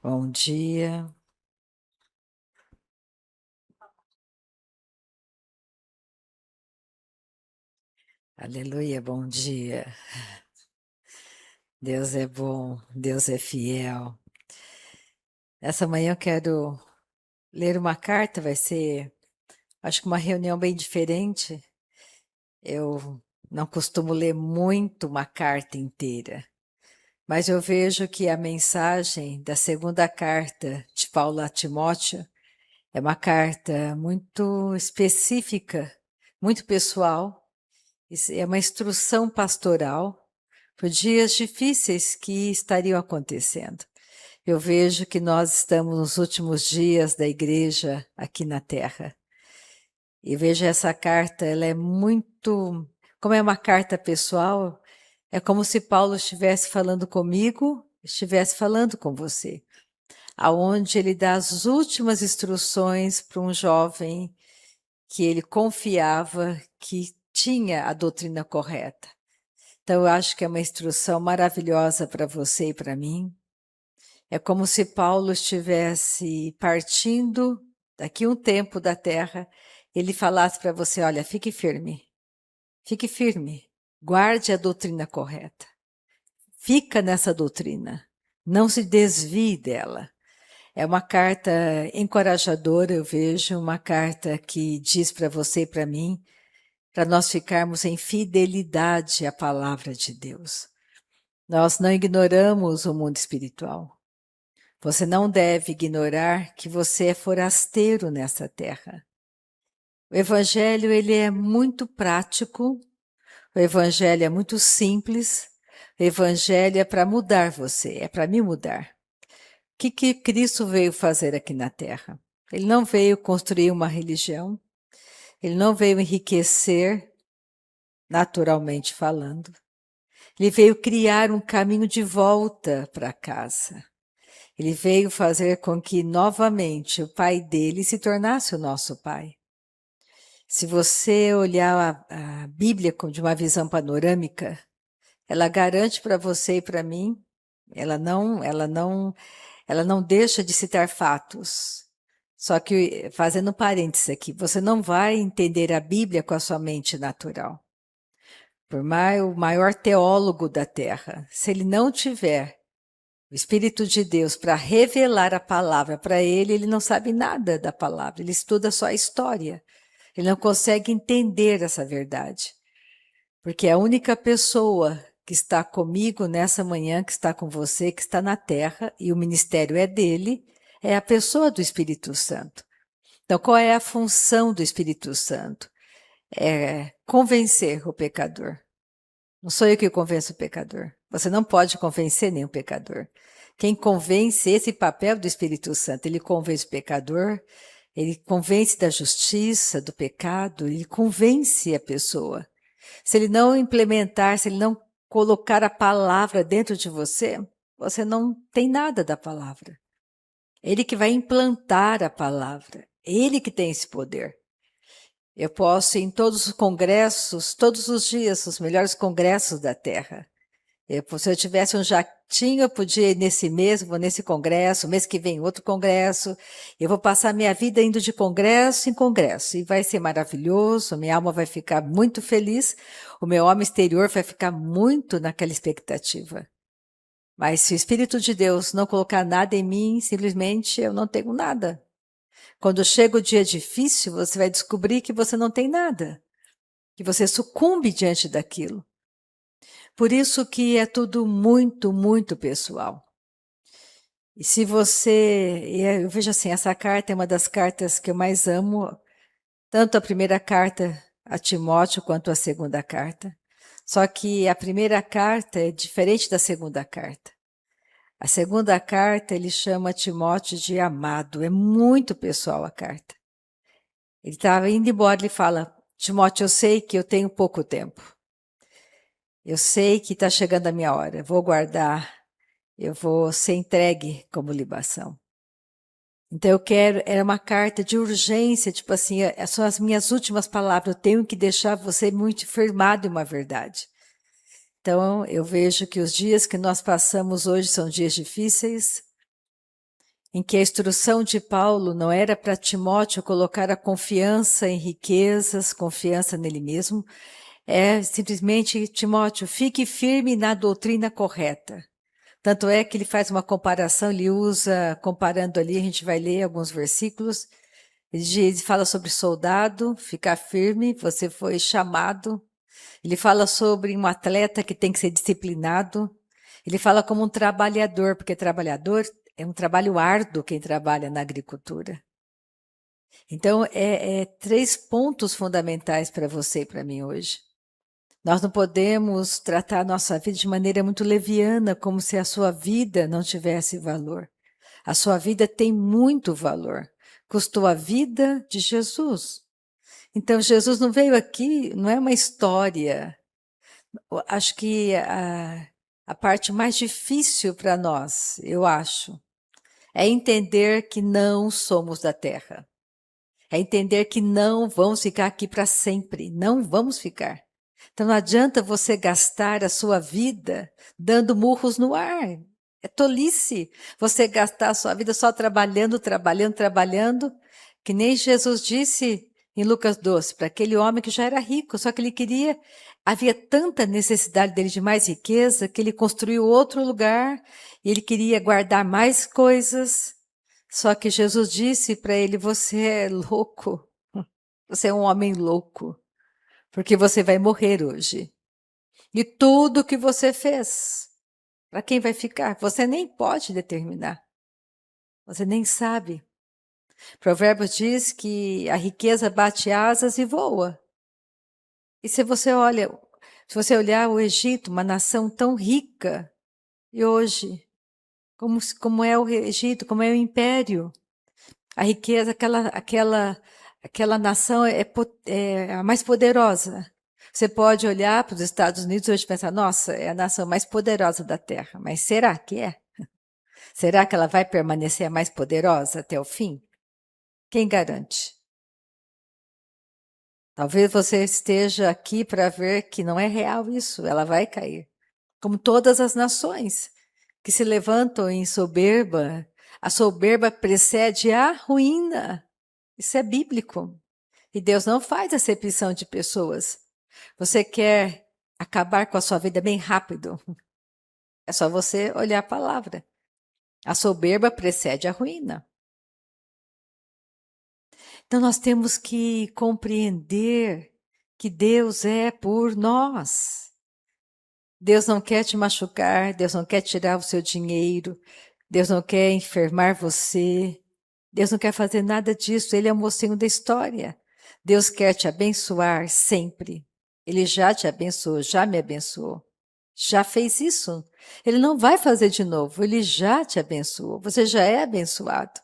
Bom dia. Aleluia, bom dia. Deus é bom, Deus é fiel. Essa manhã eu quero ler uma carta, vai ser, acho que uma reunião bem diferente. Eu não costumo ler muito uma carta inteira, mas eu vejo que a mensagem da segunda carta de Paulo a Timóteo é uma carta muito específica, muito pessoal. Isso é uma instrução pastoral por dias difíceis que estariam acontecendo. Eu vejo que nós estamos nos últimos dias da igreja aqui na Terra. E vejo essa carta, ela é muito, como é uma carta pessoal, é como se Paulo estivesse falando comigo, estivesse falando com você, aonde ele dá as últimas instruções para um jovem que ele confiava que tinha a doutrina correta. Então, eu acho que é uma instrução maravilhosa para você e para mim. É como se Paulo estivesse partindo daqui um tempo da terra, ele falasse para você: olha, fique firme, guarde a doutrina correta, fica nessa doutrina, não se desvie dela. É uma carta encorajadora, eu vejo, uma carta que diz para você e para mim, para nós ficarmos em fidelidade à palavra de Deus. Nós não ignoramos o mundo espiritual. Você não deve ignorar que você é forasteiro nessa terra. O evangelho, ele é muito prático, o evangelho é muito simples, o evangelho é para mudar você, é para me mudar. O que Cristo veio fazer aqui na terra? Ele não veio construir uma religião, ele não veio enriquecer, naturalmente falando. Ele veio criar um caminho de volta para casa. Ele veio fazer com que novamente o pai dele se tornasse o nosso pai. Se você olhar a Bíblia de uma visão panorâmica, ela garante para você e para mim, ela não deixa de citar fatos. Só que, fazendo parênteses aqui, você não vai entender a Bíblia com a sua mente natural. Por mais o maior teólogo da Terra, se ele não tiver o Espírito de Deus para revelar a palavra para ele, ele não sabe nada da palavra, ele estuda só a história. Ele não consegue entender essa verdade. Porque a única pessoa que está comigo nessa manhã, que está com você, que está na terra, e o ministério é dele, é a pessoa do Espírito Santo. Então, qual é a função do Espírito Santo? É convencer o pecador. Não sou eu que convenço o pecador. Você não pode convencer nenhum pecador. Quem convence, esse papel do Espírito Santo, ele convence o pecador, ele convence da justiça, do pecado, ele convence a pessoa. Se ele não implementar, se ele não colocar a palavra dentro de você, você não tem nada da palavra. Ele que vai implantar a palavra, ele que tem esse poder. Eu posso ir em todos os congressos, todos os dias, os melhores congressos da Terra. Se eu tivesse um jatinho, eu podia ir nesse mês, vou nesse congresso, mês que vem outro congresso. Eu vou passar minha vida indo de congresso em congresso. E vai ser maravilhoso, minha alma vai ficar muito feliz, o meu homem exterior vai ficar muito naquela expectativa. Mas se o Espírito de Deus não colocar nada em mim, simplesmente eu não tenho nada. Quando chega o dia difícil, você vai descobrir que você não tem nada, que você sucumbe diante daquilo. Por isso que é tudo muito, muito pessoal. E se você, eu vejo assim, essa carta é uma das cartas que eu mais amo, tanto a primeira carta a Timóteo quanto a segunda carta. Só que a primeira carta é diferente da segunda carta. A segunda carta ele chama Timóteo de amado, é muito pessoal a carta. Ele estava indo embora, ele fala: Timóteo, eu sei que eu tenho pouco tempo. Eu sei que está chegando a minha hora, vou guardar, eu vou ser entregue como libação. Então eu quero, era uma carta de urgência, tipo assim, são as minhas últimas palavras, eu tenho que deixar você muito firmado em uma verdade. Então eu vejo que os dias que nós passamos hoje são dias difíceis, em que a instrução de Paulo não era para Timóteo colocar a confiança em riquezas, confiança nele mesmo, é simplesmente, Timóteo, fique firme na doutrina correta. Tanto é que ele faz uma comparação, ele usa, comparando ali, a gente vai ler alguns versículos, ele fala sobre soldado, ficar firme, você foi chamado. Ele fala sobre um atleta que tem que ser disciplinado. Ele fala como um trabalhador, porque trabalhador é um trabalho árduo quem trabalha na agricultura. Então, três pontos fundamentais para você e para mim hoje. Nós não podemos tratar a nossa vida de maneira muito leviana, como se a sua vida não tivesse valor. A sua vida tem muito valor. Custou a vida de Jesus. Então, Jesus não veio aqui, não é uma história. Acho que a parte mais difícil para nós, eu acho, é entender que não somos da terra. É entender que não vamos ficar aqui para sempre. Não vamos ficar. Então não adianta você gastar a sua vida dando murros no ar. É tolice você gastar a sua vida só trabalhando, trabalhando, trabalhando, que nem Jesus disse em Lucas 12, para aquele homem que já era rico, só que ele queria, havia tanta necessidade dele de mais riqueza, que ele construiu outro lugar, e ele queria guardar mais coisas, só que Jesus disse para ele, você é louco, você é um homem louco, porque você vai morrer hoje. E tudo que você fez, para quem vai ficar? Você nem pode determinar. Você nem sabe. Provérbios diz que a riqueza bate asas e voa. E se você olhar o Egito, uma nação tão rica, e hoje, como é o Egito, como é o império, a riqueza, aquela nação é a mais poderosa. Você pode olhar para os Estados Unidos hoje e pensar, nossa, é a nação mais poderosa da Terra. Mas será que é? Será que ela vai permanecer a mais poderosa até o fim? Quem garante? Talvez você esteja aqui para ver que não é real isso, ela vai cair. Como todas as nações que se levantam em soberba, a soberba precede a ruína. Isso é bíblico. E Deus não faz acepção de pessoas. Você quer acabar com a sua vida bem rápido? É só você olhar a palavra. A soberba precede a ruína. Então nós temos que compreender que Deus é por nós. Deus não quer te machucar, Deus não quer tirar o seu dinheiro, Deus não quer enfermar você, Deus não quer fazer nada disso, Ele é o mocinho da história. Deus quer te abençoar sempre. Ele já te abençoou, já me abençoou. Já fez isso. Ele não vai fazer de novo, ele já te abençoou. Você já é abençoado.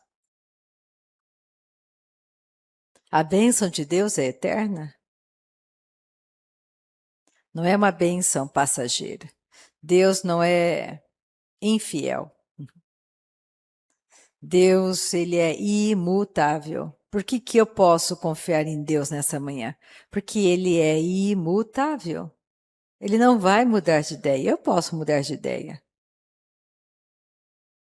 A bênção de Deus é eterna. Não é uma bênção passageira. Deus não é infiel. Deus, ele é imutável. Por que que eu posso confiar em Deus nessa manhã? Porque ele é imutável. Ele não vai mudar de ideia. Eu posso mudar de ideia.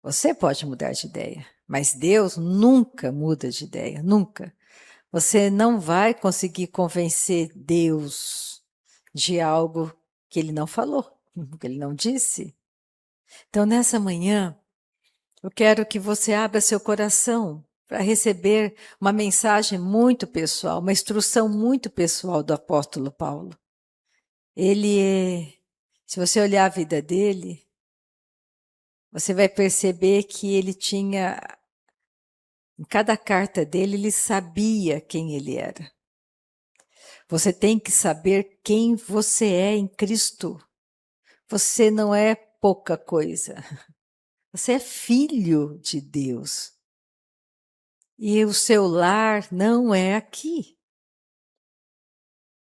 Você pode mudar de ideia. Mas Deus nunca muda de ideia. Nunca. Você não vai conseguir convencer Deus de algo que ele não falou, que ele não disse. Então, nessa manhã, eu quero que você abra seu coração para receber uma mensagem muito pessoal, uma instrução muito pessoal do apóstolo Paulo. Se você olhar a vida dele, você vai perceber que ele tinha, em cada carta dele, ele sabia quem ele era. Você tem que saber quem você é em Cristo. Você não é pouca coisa. Você é filho de Deus. E o seu lar não é aqui.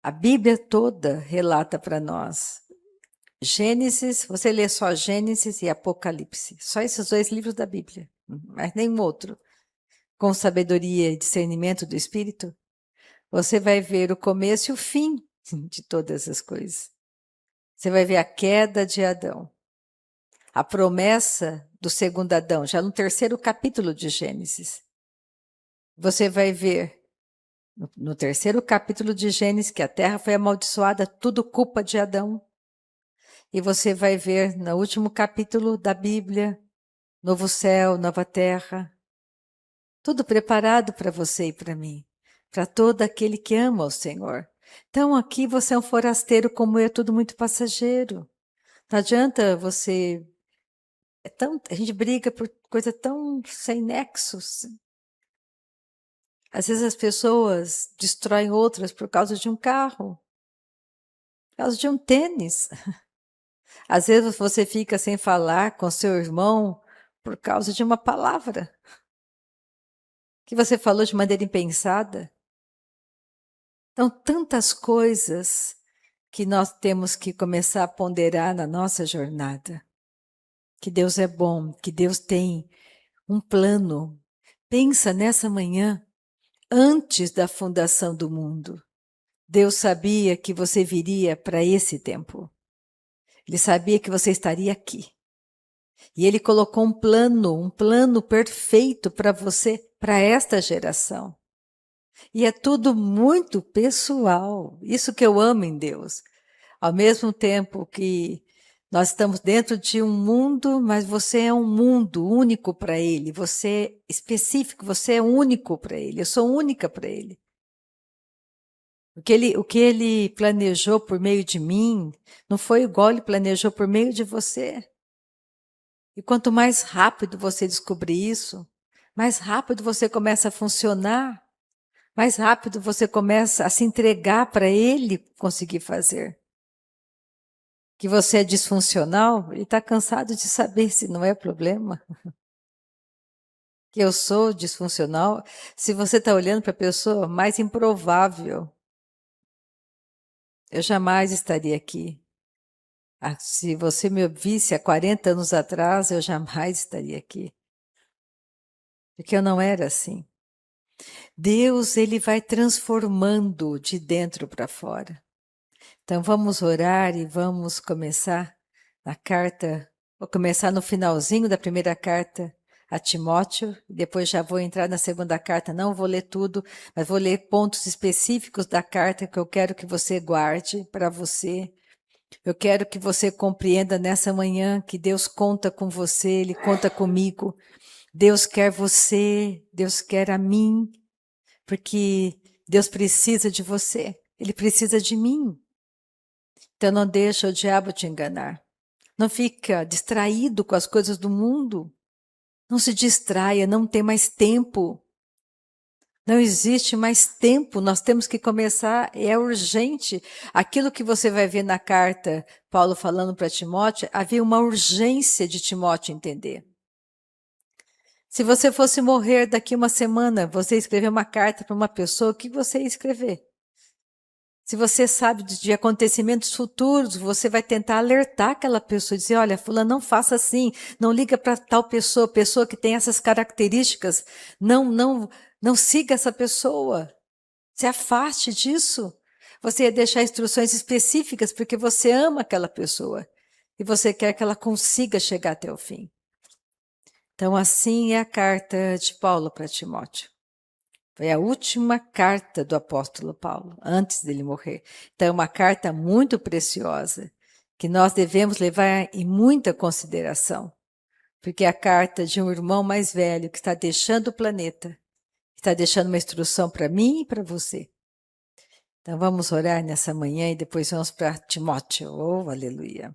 A Bíblia toda relata para nós. Gênesis, você lê só Gênesis e Apocalipse. Só esses dois livros da Bíblia, mas nenhum outro. Com sabedoria e discernimento do Espírito, você vai ver o começo e o fim de todas as coisas. Você vai ver a queda de Adão. a promessa do segundo Adão, já no terceiro capítulo de Gênesis. Você vai ver no terceiro capítulo de Gênesis que a terra foi amaldiçoada, tudo culpa de Adão. E você vai ver no último capítulo da Bíblia, novo céu, nova terra, tudo preparado para você e para mim, para todo aquele que ama o Senhor. Então aqui você é um forasteiro como eu, tudo muito passageiro. Não adianta você... a gente briga por coisa tão sem nexos. Às vezes as pessoas destroem outras por causa de um carro, por causa de um tênis. Às vezes você fica sem falar com seu irmão por causa de uma palavra que você falou de maneira impensada. Então, tantas coisas que nós temos que começar a ponderar na nossa jornada. Que Deus é bom, que Deus tem um plano. Pensa nessa manhã, antes da fundação do mundo. Deus sabia que você viria para esse tempo. Ele sabia que você estaria aqui. E Ele colocou um plano perfeito para você, para esta geração. E é tudo muito pessoal. Isso que eu amo em Deus. Ao mesmo tempo que nós estamos dentro de um mundo, mas você é um mundo único para Ele. Você é específico, você é único para Ele. Eu sou única para Ele. O que ele planejou por meio de mim não foi igual Ele planejou por meio de você. E quanto mais rápido você descobrir isso, mais rápido você começa a funcionar, mais rápido você começa a se entregar para Ele conseguir fazer. Que você é disfuncional, Ele está cansado de saber se não é problema. Que eu sou disfuncional, se você está olhando para a pessoa mais improvável, eu jamais estaria aqui. Se você me visse há 40 anos atrás, eu jamais estaria aqui. Porque eu não era assim. Deus, Ele vai transformando de dentro para fora. Então vamos orar e vamos começar na carta, vou começar no finalzinho da primeira carta a Timóteo, depois já vou entrar na segunda carta, não vou ler tudo, mas vou ler pontos específicos da carta que eu quero que você guarde para você. Eu quero que você compreenda nessa manhã que Deus conta com você, Ele conta comigo. Deus quer você, Deus quer a mim, porque Deus precisa de você, Ele precisa de mim. Então não deixa o diabo te enganar. Não fica distraído com as coisas do mundo. Não se distraia, não tem mais tempo. Não existe mais tempo, nós temos que começar, é urgente. Aquilo que você vai ver na carta, Paulo falando para Timóteo, havia uma urgência de Timóteo entender. Se você fosse morrer daqui uma semana, você escrever uma carta para uma pessoa, o que você ia escrever? Se você sabe de acontecimentos futuros, você vai tentar alertar aquela pessoa, dizer, olha, fulano, não faça assim, não liga para tal pessoa, pessoa que tem essas características, não siga essa pessoa, se afaste disso. Você ia deixar instruções específicas porque você ama aquela pessoa e você quer que ela consiga chegar até o fim. Então, assim é a carta de Paulo para Timóteo. Foi a última carta do apóstolo Paulo, antes dele morrer. Então, é uma carta muito preciosa, que nós devemos levar em muita consideração, porque é a carta de um irmão mais velho que está deixando o planeta, está deixando uma instrução para mim e para você. Então, vamos orar nessa manhã e depois vamos para Timóteo. Oh, aleluia!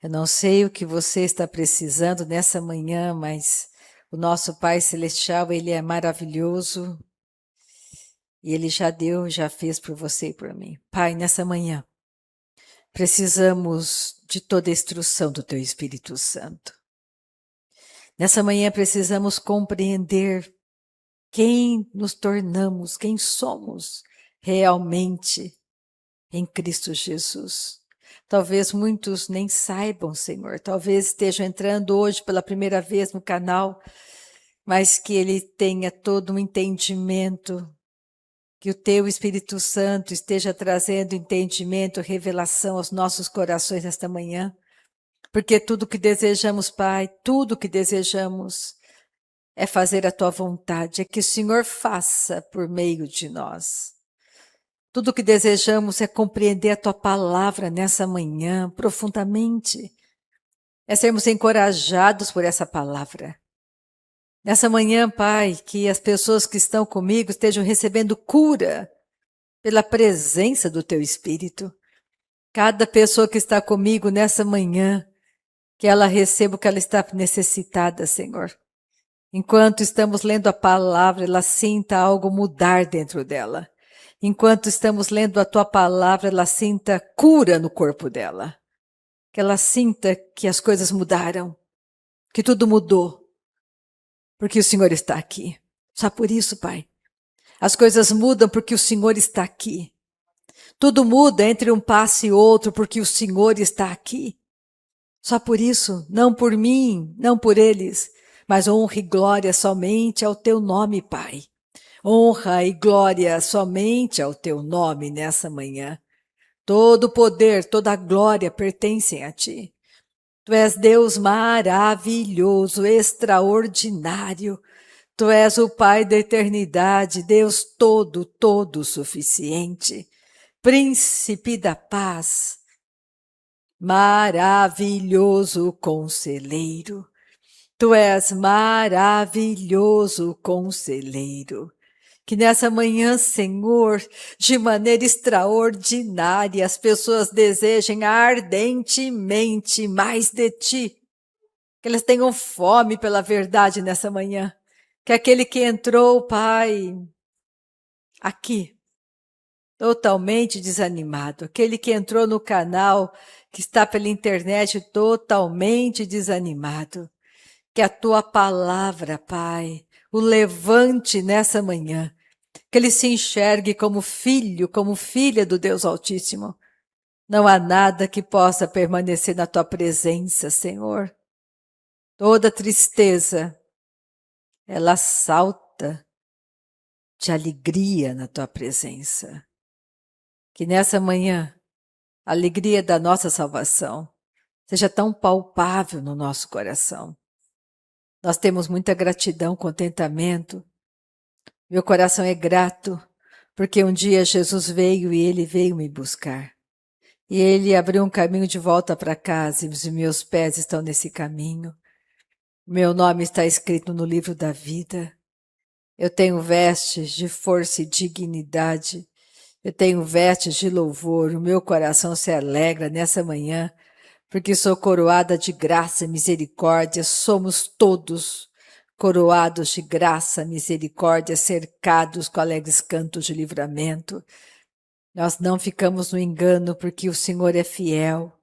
Eu não sei o que você está precisando nessa manhã, mas o nosso Pai Celestial, Ele é maravilhoso. E Ele já deu, já fez por você e por mim. Pai, nessa manhã, precisamos de toda a instrução do Teu Espírito Santo. Nessa manhã precisamos compreender quem nos tornamos, quem somos realmente em Cristo Jesus. Talvez muitos nem saibam, Senhor, talvez estejam entrando hoje pela primeira vez no canal, mas que Ele tenha todo um entendimento, que o Teu Espírito Santo esteja trazendo entendimento, revelação aos nossos corações nesta manhã, porque tudo que desejamos, Pai, tudo que desejamos é fazer a Tua vontade, é que o Senhor faça por meio de nós. Tudo que desejamos é compreender a Tua palavra nessa manhã profundamente, é sermos encorajados por essa palavra. Nessa manhã, Pai, que as pessoas que estão comigo estejam recebendo cura pela presença do Teu Espírito. Cada pessoa que está comigo nessa manhã, que ela receba o que ela está necessitada, Senhor. Enquanto estamos lendo a palavra, ela sinta algo mudar dentro dela. Enquanto estamos lendo a Tua palavra, ela sinta cura no corpo dela. Que ela sinta que as coisas mudaram, que tudo mudou, porque o Senhor está aqui. Só por isso, Pai. As coisas mudam porque o Senhor está aqui. Tudo muda entre um passo e outro porque o Senhor está aqui. Só por isso, não por mim, não por eles, mas honra e glória somente ao Teu nome, Pai. Honra e glória somente ao Teu nome nessa manhã. Todo o poder, toda a glória pertencem a Ti. Tu és Deus maravilhoso, extraordinário. Tu és o Pai da eternidade, Deus todo suficiente. Príncipe da paz, maravilhoso conselheiro. Tu és maravilhoso conselheiro. Que nessa manhã, Senhor, de maneira extraordinária, as pessoas desejem ardentemente mais de Ti. Que elas tenham fome pela verdade nessa manhã. Que aquele que entrou, Pai, aqui, totalmente desanimado, aquele que entrou no canal, que está pela internet totalmente desanimado, que a Tua palavra, Pai, o levante nessa manhã, que ele se enxergue como filho, como filha do Deus Altíssimo. Não há nada que possa permanecer na Tua presença, Senhor. Toda tristeza, ela salta de alegria na Tua presença. Que nessa manhã, a alegria da nossa salvação seja tão palpável no nosso coração. Nós temos muita gratidão, contentamento. Meu coração é grato, porque um dia Jesus veio e Ele veio me buscar. E Ele abriu um caminho de volta para casa e os meus pés estão nesse caminho. Meu nome está escrito no livro da vida. Eu tenho vestes de força e dignidade. Eu tenho vestes de louvor, o meu coração se alegra nessa manhã, porque sou coroada de graça e misericórdia, somos todos coroados de graça, misericórdia, cercados com alegres cantos de livramento. Nós não ficamos no engano, porque o Senhor é fiel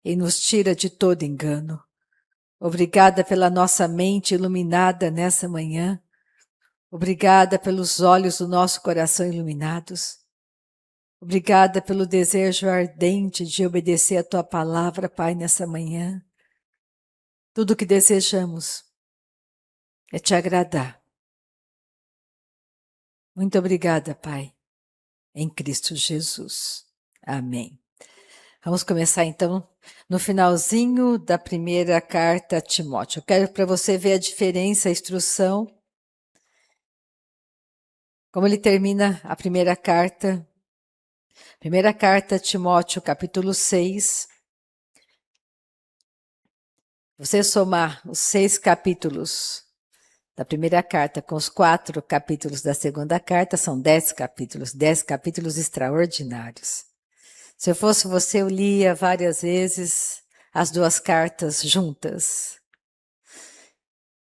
e nos tira de todo engano. Obrigada pela nossa mente iluminada nessa manhã. Obrigada pelos olhos do nosso coração iluminados. Obrigada pelo desejo ardente de obedecer a Tua palavra, Pai, nessa manhã. Tudo o que desejamos é Te agradar. Muito obrigada, Pai, em Cristo Jesus. Amém. Vamos começar, então, no finalzinho da primeira carta a Timóteo. Eu quero para você ver a diferença, a instrução, como ele termina a primeira carta. Primeira carta a Timóteo, capítulo 6. Você somar os 6 capítulos da primeira carta com os 4 capítulos da segunda carta, são 10 capítulos extraordinários. Se eu fosse você, eu lia várias vezes as 2 cartas juntas,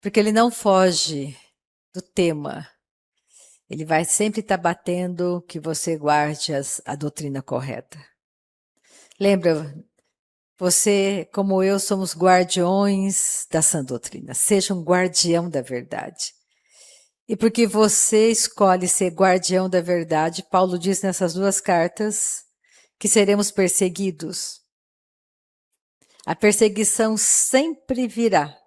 porque ele não foge do tema. Ele vai sempre estar batendo que você guarde a doutrina correta. Lembra, você, como eu, somos guardiões da sã doutrina. Seja um guardião da verdade. E porque você escolhe ser guardião da verdade, Paulo diz nessas 2 cartas que seremos perseguidos. A perseguição sempre virá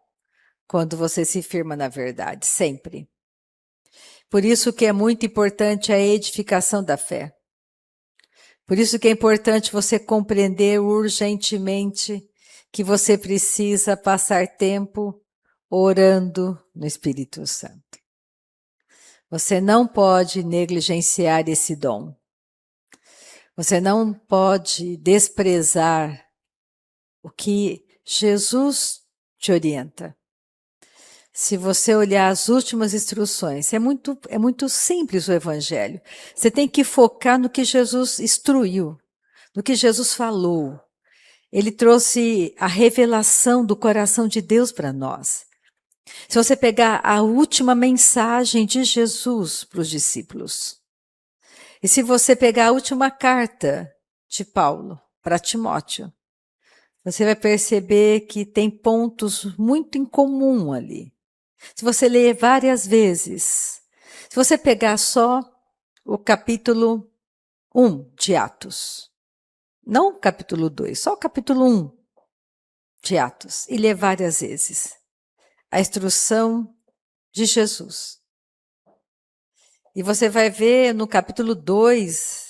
quando você se firma na verdade, sempre. Por isso que é muito importante a edificação da fé. Por isso que é importante você compreender urgentemente que você precisa passar tempo orando no Espírito Santo. Você não pode negligenciar esse dom. Você não pode desprezar o que Jesus te orienta. Se você olhar as últimas instruções, é muito simples o Evangelho. Você tem que focar no que Jesus instruiu, no que Jesus falou. Ele trouxe a revelação do coração de Deus para nós. Se você pegar a última mensagem de Jesus para os discípulos, e se você pegar a última carta de Paulo para Timóteo, você vai perceber que tem pontos muito em comum ali. Se você ler várias vezes, se você pegar só o capítulo 1 de Atos, não o capítulo 2, só o capítulo 1 de Atos, e ler várias vezes a instrução de Jesus. E você vai ver no capítulo 2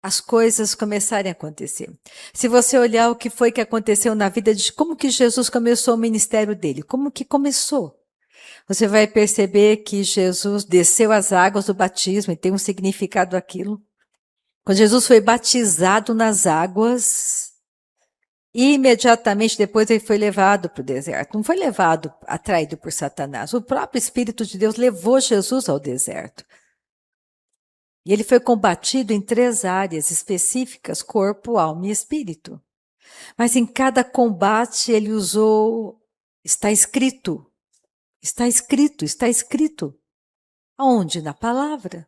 as coisas começarem a acontecer. Se você olhar o que foi que aconteceu na vida de como que Jesus começou o ministério dele, como que começou, você vai perceber que Jesus desceu as águas do batismo e tem um significado aquilo. Quando Jesus foi batizado nas águas, imediatamente depois ele foi levado para o deserto. Não foi levado, atraído por Satanás. O próprio Espírito de Deus levou Jesus ao deserto. E ele foi combatido em 3 áreas específicas, corpo, alma e espírito. Mas em cada combate ele usou, está escrito, está escrito, está escrito. Aonde? Na palavra.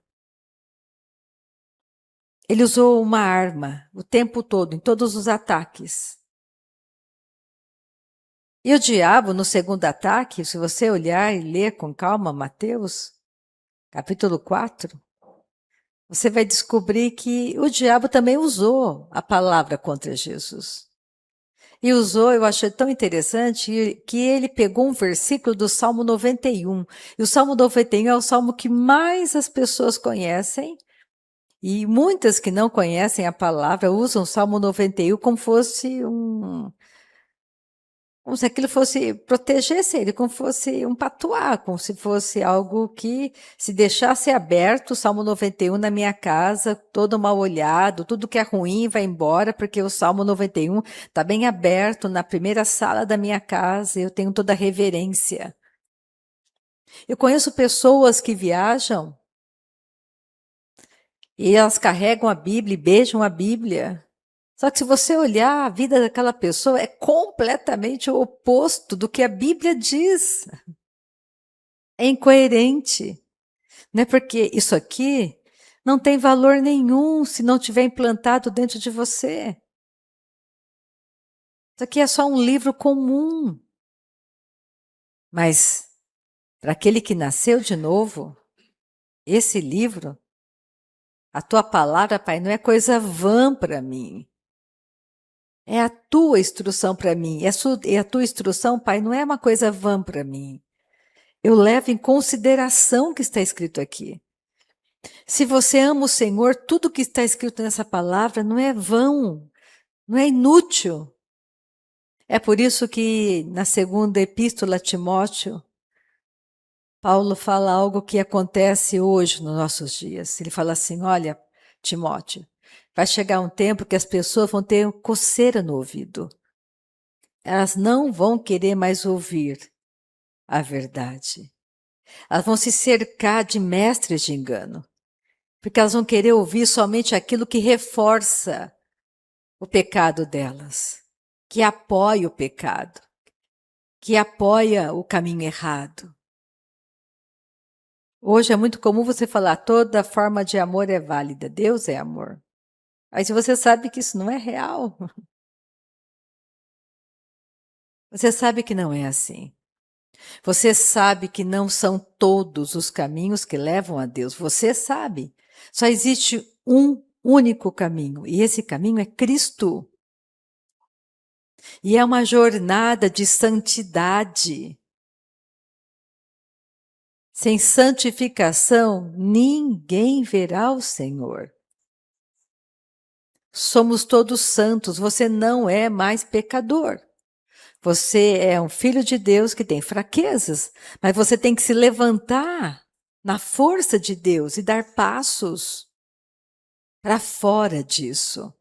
Ele usou uma arma o tempo todo, em todos os ataques. E o diabo, no segundo ataque, se você olhar e ler com calma Mateus, capítulo 4, você vai descobrir que o diabo também usou a palavra contra Jesus. E usou, eu achei tão interessante, que ele pegou um versículo do Salmo 91. E o Salmo 91 é o salmo que mais as pessoas conhecem. E muitas que não conhecem a palavra usam o Salmo 91 como fosse como se aquilo fosse, protegesse ele, como fosse um patuá, como se fosse algo que, se deixasse aberto, o Salmo 91 na minha casa, todo mal olhado, tudo que é ruim vai embora, porque o Salmo 91 está bem aberto na primeira sala da minha casa, eu tenho toda a reverência. Eu conheço pessoas que viajam e elas carregam a Bíblia e beijam a Bíblia. Só que se você olhar a vida daquela pessoa, é completamente o oposto do que a Bíblia diz. É incoerente. Não é porque isso aqui não tem valor nenhum se não tiver implantado dentro de você. Isso aqui é só um livro comum. Mas, para aquele que nasceu de novo, esse livro, a tua palavra, Pai, não é coisa vã para mim. É a tua instrução para mim. E a tua instrução, Pai, não é uma coisa vã para mim. Eu levo em consideração o que está escrito aqui. Se você ama o Senhor, tudo que está escrito nessa palavra não é vão, não é inútil. É por isso que na segunda epístola a Timóteo, Paulo fala algo que acontece hoje nos nossos dias. Ele fala assim, olha, Timóteo, vai chegar um tempo que as pessoas vão ter coceira no ouvido. Elas não vão querer mais ouvir a verdade. Elas vão se cercar de mestres de engano, porque elas vão querer ouvir somente aquilo que reforça o pecado delas, que apoia o pecado, que apoia o caminho errado. Hoje é muito comum você falar, toda forma de amor é válida, Deus é amor. Aí você sabe que isso não é real. Você sabe que não é assim. Você sabe que não são todos os caminhos que levam a Deus. Você sabe. Só existe um único caminho, e esse caminho é Cristo. E é uma jornada de santidade. Sem santificação, ninguém verá o Senhor. Somos todos santos, você não é mais pecador. Você é um filho de Deus que tem fraquezas, mas você tem que se levantar na força de Deus e dar passos para fora disso.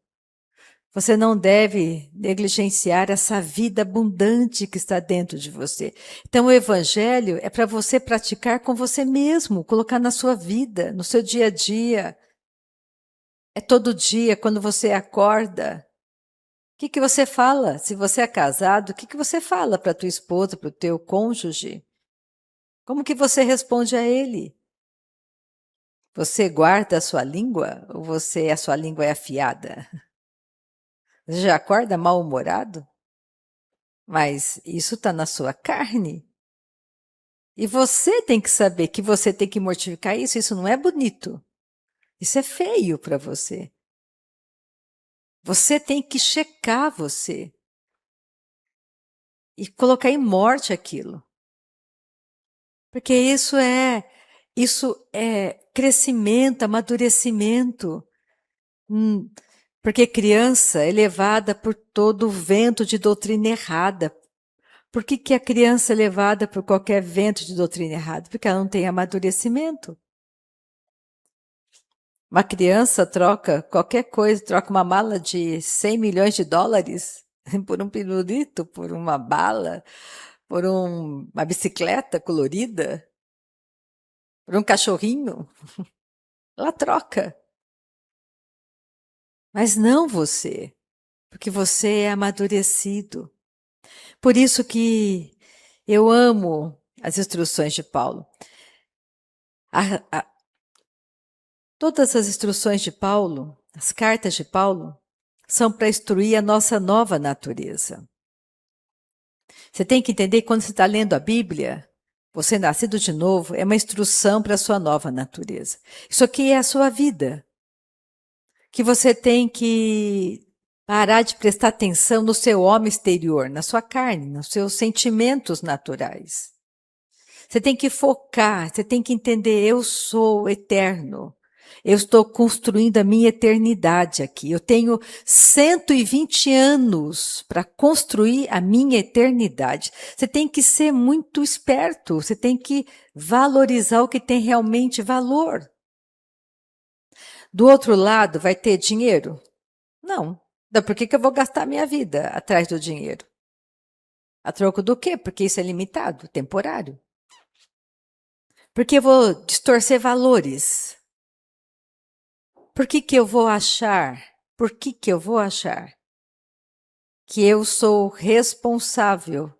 Você não deve negligenciar essa vida abundante que está dentro de você. Então, o Evangelho é para você praticar com você mesmo, colocar na sua vida, no seu dia a dia. É todo dia, quando você acorda. O que você fala? Se você é casado, o que você fala para tua esposa, para o teu cônjuge? Como que você responde a ele? Você guarda a sua língua ou a sua língua é afiada? Você já acorda mal-humorado? Mas isso está na sua carne. E você tem que saber que você tem que mortificar isso. Isso não é bonito. Isso é feio para você. Você tem que checar você e colocar em morte aquilo. Porque isso é crescimento, amadurecimento. Porque criança é levada por todo o vento de doutrina errada. Por que a criança é levada por qualquer vento de doutrina errada? Porque ela não tem amadurecimento. Uma criança troca qualquer coisa, troca uma mala de 100 milhões de dólares por um pirulito, por uma bala, por uma bicicleta colorida, por um cachorrinho. Ela troca. Mas não você, porque você é amadurecido. Por isso que eu amo as instruções de Paulo. Todas as instruções de Paulo, as cartas de Paulo, são para instruir a nossa nova natureza. Você tem que entender que quando você está lendo a Bíblia, você nascido de novo, é uma instrução para a sua nova natureza. Isso aqui é a sua vida. Que você tem que parar de prestar atenção no seu homem exterior, na sua carne, nos seus sentimentos naturais. Você tem que focar, você tem que entender, eu sou eterno. Eu estou construindo a minha eternidade aqui. Eu tenho 120 anos para construir a minha eternidade. Você tem que ser muito esperto, você tem que valorizar o que tem realmente valor. Do outro lado, vai ter dinheiro? Não. Então, por que eu vou gastar minha vida atrás do dinheiro? A troco do quê? Porque isso é limitado, temporário. Porque eu vou distorcer valores. Por que eu vou achar? Por que eu vou achar que eu sou responsável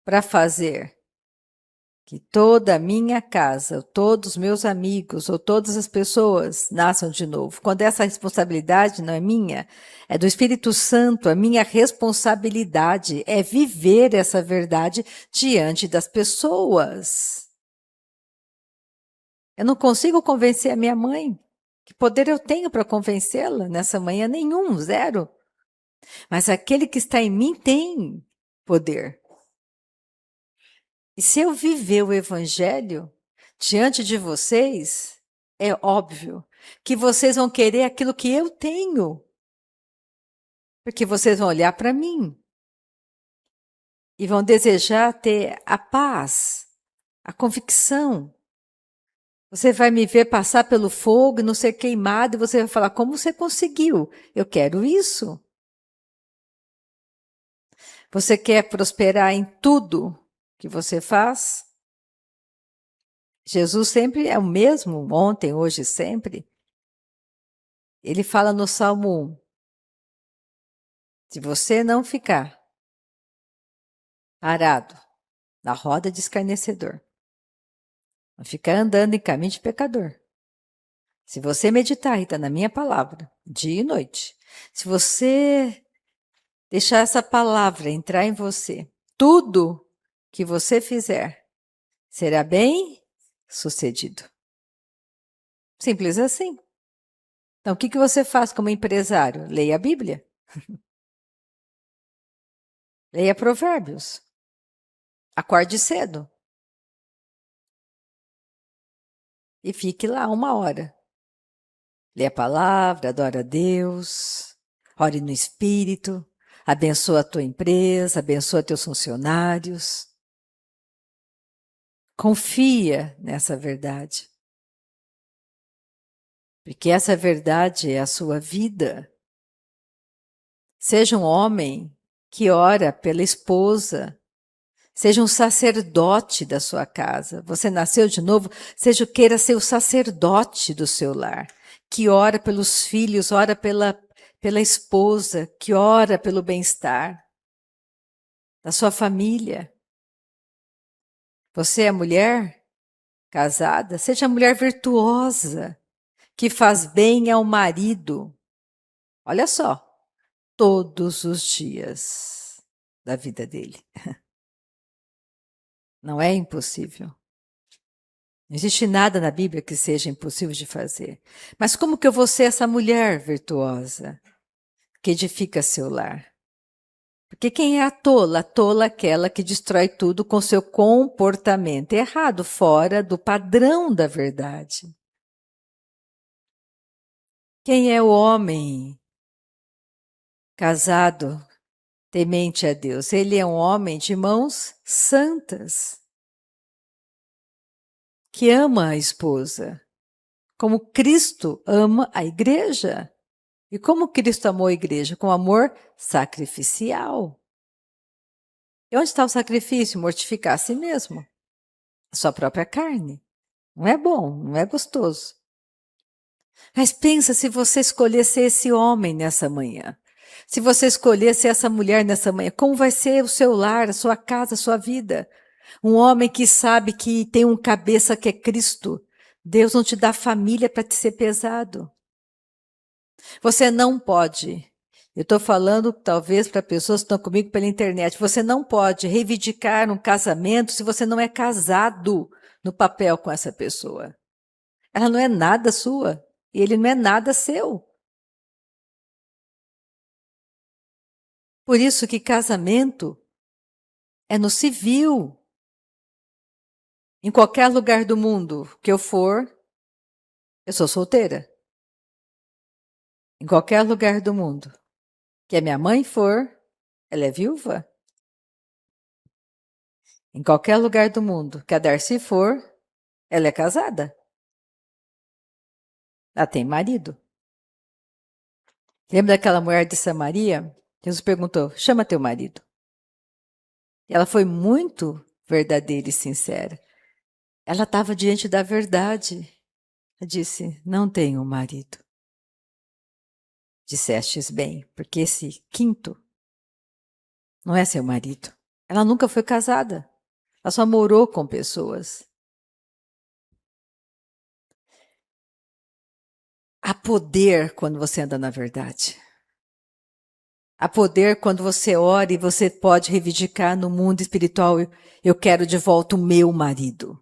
para fazer que toda a minha casa, todos os meus amigos ou todas as pessoas nasçam de novo? Quando essa responsabilidade não é minha, é do Espírito Santo, a minha responsabilidade é viver essa verdade diante das pessoas. Eu não consigo convencer a minha mãe. Que poder eu tenho para convencê-la nessa manhã? Nenhum, zero. Mas aquele que está em mim tem poder. E se eu viver o Evangelho diante de vocês, é óbvio que vocês vão querer aquilo que eu tenho. Porque vocês vão olhar para mim e vão desejar ter a paz, a convicção. Você vai me ver passar pelo fogo e não ser queimado, e você vai falar: como você conseguiu? Eu quero isso. Você quer prosperar em tudo que você faz? Jesus sempre é o mesmo, ontem, hoje, sempre. Ele fala no Salmo 1, se você não ficar parado na roda de escarnecedor, não ficar andando em caminho de pecador, se você meditar, Rita, na minha palavra, dia e noite, se você deixar essa palavra entrar em você, tudo que você fizer será bem sucedido. Simples assim. Então, o que você faz como empresário? Leia a Bíblia. Leia Provérbios. Acorde cedo. E fique lá 1 hora. Lê a palavra, adora a Deus. ore no Espírito, abençoa a tua empresa, abençoa teus funcionários. Confia nessa verdade, porque essa verdade é a sua vida. Seja um homem que ora pela esposa, seja um sacerdote da sua casa. Você nasceu de novo, queira ser o sacerdote do seu lar, que ora pelos filhos, ora pela esposa, que ora pelo bem-estar da sua família. Você é mulher casada, seja mulher virtuosa, que faz bem ao marido. Olha só, todos os dias da vida dele. Não é impossível. Não existe nada na Bíblia que seja impossível de fazer. Mas como que eu vou ser essa mulher virtuosa que edifica seu lar? Porque quem é a tola? A tola é aquela que destrói tudo com seu comportamento errado, fora do padrão da verdade. Quem é o homem casado, temente a Deus? Ele é um homem de mãos santas, que ama a esposa, como Cristo ama a igreja. E como Cristo amou a igreja? Com amor sacrificial. E onde está o sacrifício? Mortificar a si mesmo, a sua própria carne. Não é bom, não é gostoso. Mas pensa se você escolhesse esse homem nessa manhã. Se você escolhesse essa mulher nessa manhã, como vai ser o seu lar, a sua casa, a sua vida? Um homem que sabe que tem um cabeça que é Cristo. Deus não te dá família para te ser pesado. Você não pode. Eu estou falando talvez para pessoas que estão comigo pela internet. Você não pode reivindicar um casamento se você não é casado no papel com essa pessoa. Ela não é nada sua e ele não é nada seu. Por isso que casamento é no civil. Em qualquer lugar do mundo que eu for, eu sou solteira. Em qualquer lugar do mundo que a minha mãe for, ela é viúva. Em qualquer lugar do mundo que a Darcy for, ela é casada. Ela tem marido. Lembra daquela mulher de Samaria? Jesus perguntou: chama teu marido. Ela foi muito verdadeira e sincera. Ela estava diante da verdade. Ela disse: não tenho marido. Dissestes bem, porque esse quinto não é seu marido. Ela nunca foi casada. Ela só morou com pessoas. Há poder quando você anda na verdade. Há poder quando você ora e você pode reivindicar no mundo espiritual: eu quero de volta o meu marido.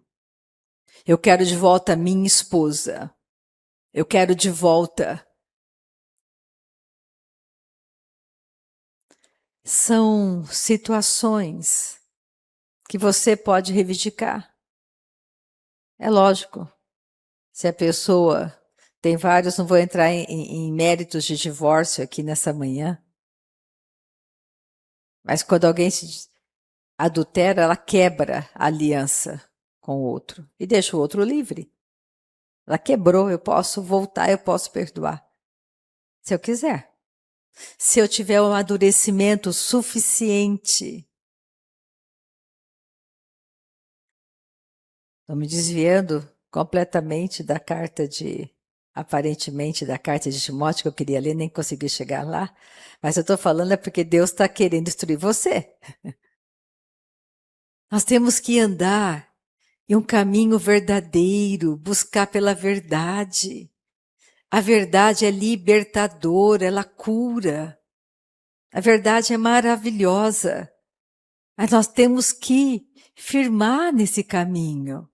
Eu quero de volta a minha esposa. Eu quero de volta. São situações que você pode reivindicar. É lógico. Se a pessoa tem vários, não vou entrar em méritos de divórcio aqui nessa manhã. Mas quando alguém se adultera, ela quebra a aliança com o outro e deixa o outro livre. Ela quebrou, eu posso voltar, eu posso perdoar. Se eu quiser. Se eu tiver um amadurecimento suficiente. Estou me desviando completamente da aparentemente da carta de Timóteo que eu queria ler, nem consegui chegar lá. Mas eu estou falando é porque Deus está querendo destruir você. Nós temos que andar em um caminho verdadeiro, buscar pela verdade. A verdade é libertadora, ela cura. A verdade é maravilhosa. Mas nós temos que firmar nesse caminho.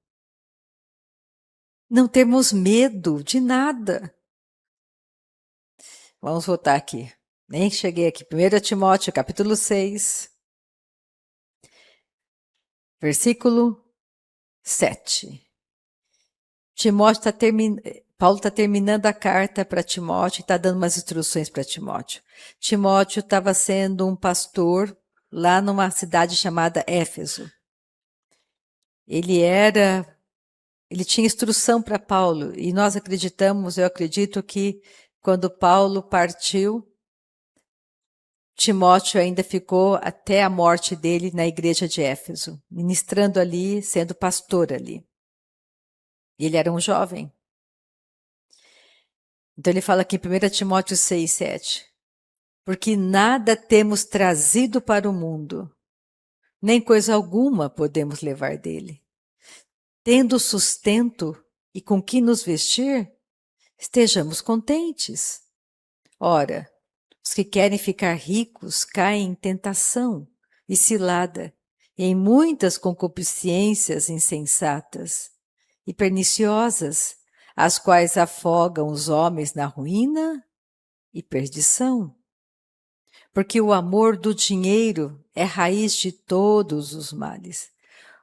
Não temos medo de nada. Vamos voltar aqui. Nem cheguei aqui. 1 Timóteo, capítulo 6, versículo 7. Timóteo está Paulo está terminando a carta para Timóteo e está dando umas instruções para Timóteo. Timóteo estava sendo um pastor lá numa cidade chamada Éfeso. Ele tinha instrução para Paulo, e nós acreditamos, eu acredito que quando Paulo partiu, Timóteo ainda ficou até a morte dele na igreja de Éfeso, ministrando ali, sendo pastor ali. Ele era um jovem. Então ele fala aqui em 1 Timóteo 6, 7. Porque nada temos trazido para o mundo, nem coisa alguma podemos levar dele. Tendo sustento e com que nos vestir, estejamos contentes. Ora, os que querem ficar ricos caem em tentação e cilada, e em muitas concupiscências insensatas e perniciosas, as quais afogam os homens na ruína e perdição. Porque o amor do dinheiro é raiz de todos os males.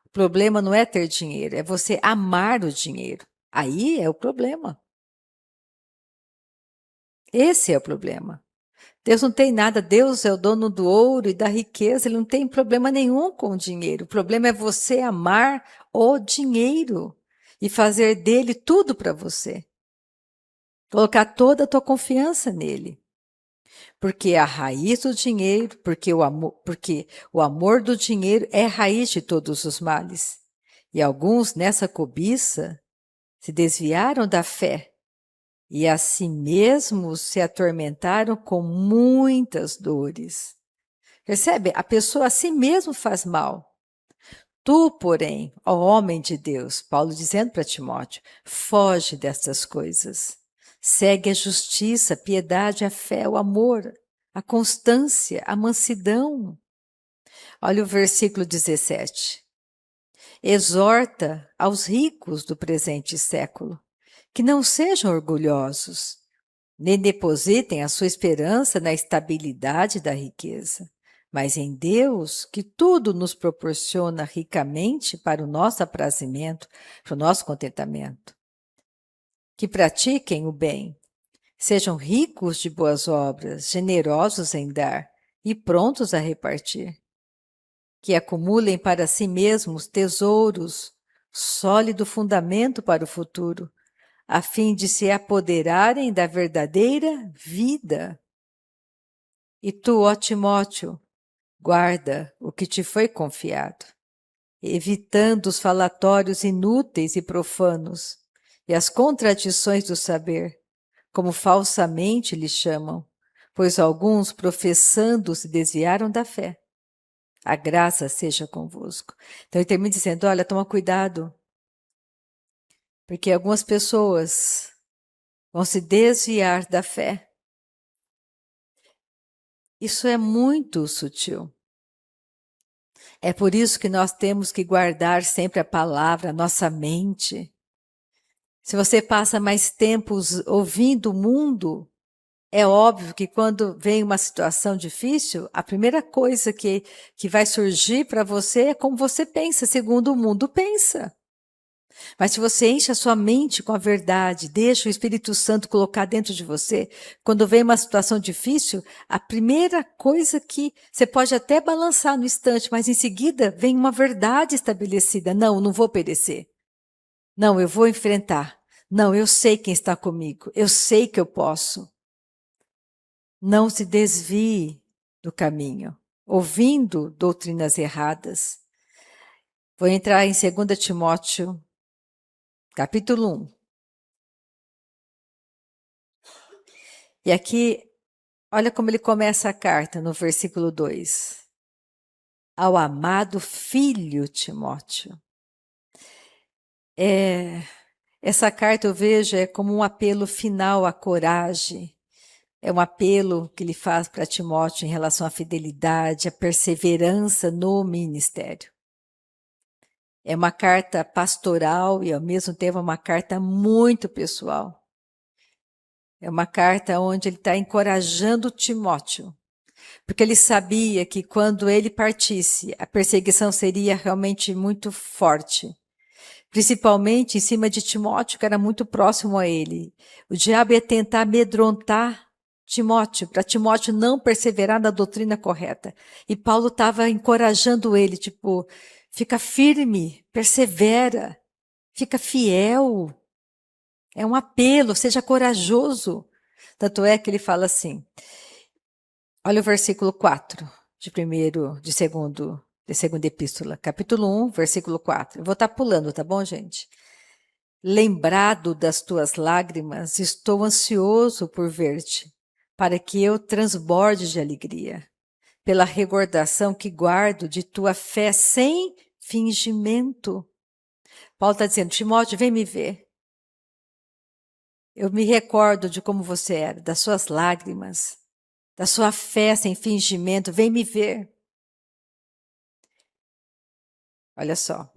O problema não é ter dinheiro, é você amar o dinheiro. Aí é o problema. Esse é o problema. Deus não tem nada, Deus é o dono do ouro e da riqueza, ele não tem problema nenhum com o dinheiro. O problema é você amar o dinheiro e fazer dele tudo para você. Colocar toda a tua confiança nele. Porque a raiz do dinheiro, porque o amor do dinheiro é a raiz de todos os males. E alguns nessa cobiça se desviaram da fé e a si mesmos se atormentaram com muitas dores. Percebe? A pessoa a si mesmo faz mal. Tu, porém, ó homem de Deus, Paulo dizendo para Timóteo, foge dessas coisas. Segue a justiça, a piedade, a fé, o amor, a constância, a mansidão. Olha o versículo 17. Exorta aos ricos do presente século, que não sejam orgulhosos, nem depositem a sua esperança na estabilidade da riqueza, mas em Deus, que tudo nos proporciona ricamente para o nosso aprazimento, para o nosso contentamento. Que pratiquem o bem, sejam ricos de boas obras, generosos em dar e prontos a repartir. Que acumulem para si mesmos tesouros, sólido fundamento para o futuro, a fim de se apoderarem da verdadeira vida. E tu, ó Timóteo, guarda o que te foi confiado, evitando os falatórios inúteis e profanos e as contradições do saber, como falsamente lhe chamam, pois alguns, professando, se desviaram da fé. A graça seja convosco. Então ele termina dizendo, olha, toma cuidado, porque algumas pessoas vão se desviar da fé. Isso é muito sutil. É por isso que nós temos que guardar sempre a palavra, a nossa mente. Se você passa mais tempo ouvindo o mundo, é óbvio que quando vem uma situação difícil, a primeira coisa que vai surgir para você é como você pensa, segundo o mundo pensa. Mas se você enche a sua mente com a verdade, deixa o Espírito Santo colocar dentro de você, quando vem uma situação difícil, a primeira coisa que você pode até balançar no instante, mas em seguida vem uma verdade estabelecida. Não, não vou perecer. Não, eu vou enfrentar. Não, eu sei quem está comigo. Eu sei que eu posso. Não se desvie do caminho, ouvindo doutrinas erradas. Vou entrar em 2 Timóteo, capítulo 1. E aqui, olha como ele começa a carta, no versículo 2. Ao amado filho Timóteo. Essa carta eu vejo como um apelo final à coragem. É um apelo que ele faz para Timóteo em relação à fidelidade, à perseverança no ministério. É uma carta pastoral e, ao mesmo tempo, uma carta muito pessoal. É uma carta onde ele está encorajando Timóteo, porque ele sabia que quando ele partisse, a perseguição seria realmente muito forte. principalmente em cima de Timóteo, que era muito próximo a ele. O diabo ia tentar amedrontar Timóteo, para Timóteo não perseverar na doutrina correta. E Paulo estava encorajando ele, tipo, fica firme, persevera, fica fiel. É um apelo, seja corajoso. Tanto é que ele fala assim, olha o versículo 4 de segunda epístola, capítulo 1, versículo 4. Eu vou estar pulando, tá bom, gente? Lembrado das tuas lágrimas, estou ansioso por ver-te, para que eu transborde de alegria, pela recordação que guardo de tua fé sem fingimento. Paulo está dizendo, Timóteo, vem me ver. Eu me recordo de como você era, das suas lágrimas, da sua fé sem fingimento, vem me ver. Olha só,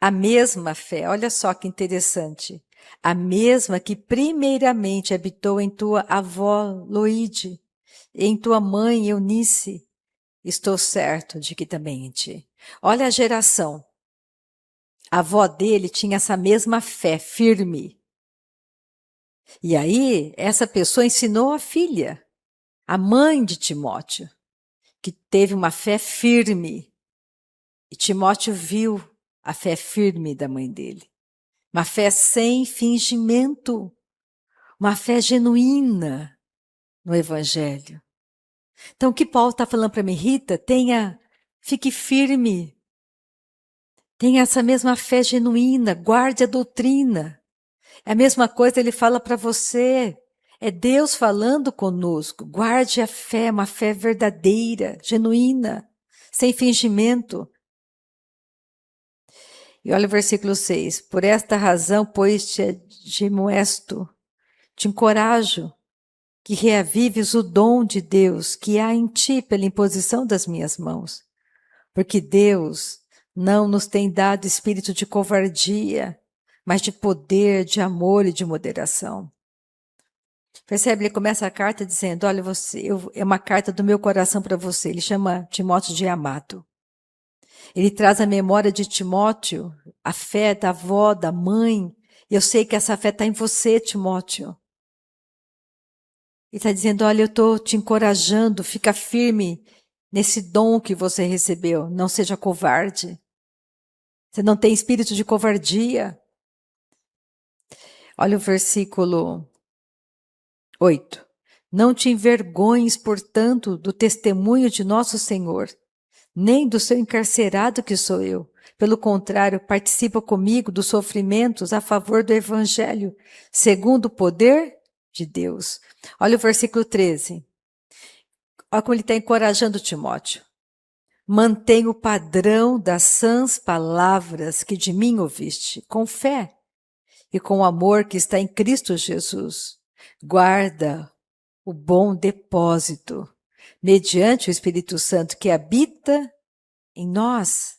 a mesma fé, olha só que interessante, a mesma que primeiramente habitou em tua avó Loide, e em tua mãe Eunice, estou certo de que também em ti. Olha a geração, a avó dele tinha essa mesma fé firme. E aí, essa pessoa ensinou a filha, a mãe de Timóteo, que teve uma fé firme. E Timóteo viu a fé firme da mãe dele. Uma fé sem fingimento. Uma fé genuína no Evangelho. Então, o que Paulo está falando para mim? Rita, fique firme. Tenha essa mesma fé genuína. Guarde a doutrina. É a mesma coisa ele fala para você. É Deus falando conosco. Guarde a fé, uma fé verdadeira, genuína, sem fingimento. E olha o versículo 6. Por esta razão, pois te admoesto, te encorajo, que reavives o dom de Deus que há em ti pela imposição das minhas mãos. Porque Deus não nos tem dado espírito de covardia, mas de poder, de amor e de moderação. Percebe? Ele começa a carta dizendo, olha, é uma carta do meu coração para você. Ele chama Timóteo de amado. Ele traz a memória de Timóteo, a fé da avó, da mãe. E eu sei que essa fé está em você, Timóteo. Ele está dizendo, olha, eu estou te encorajando, fica firme nesse dom que você recebeu. Não seja covarde. Você não tem espírito de covardia. Olha o versículo 8. Não te envergonhes, portanto, do testemunho de nosso Senhor, nem do seu encarcerado que sou eu. Pelo contrário, participa comigo dos sofrimentos a favor do Evangelho, segundo o poder de Deus. Olha o versículo 13. Olha como ele está encorajando Timóteo. Mantenha o padrão das sãs palavras que de mim ouviste, com fé e com o amor que está em Cristo Jesus. Guarda o bom depósito, mediante o Espírito Santo que habita em nós.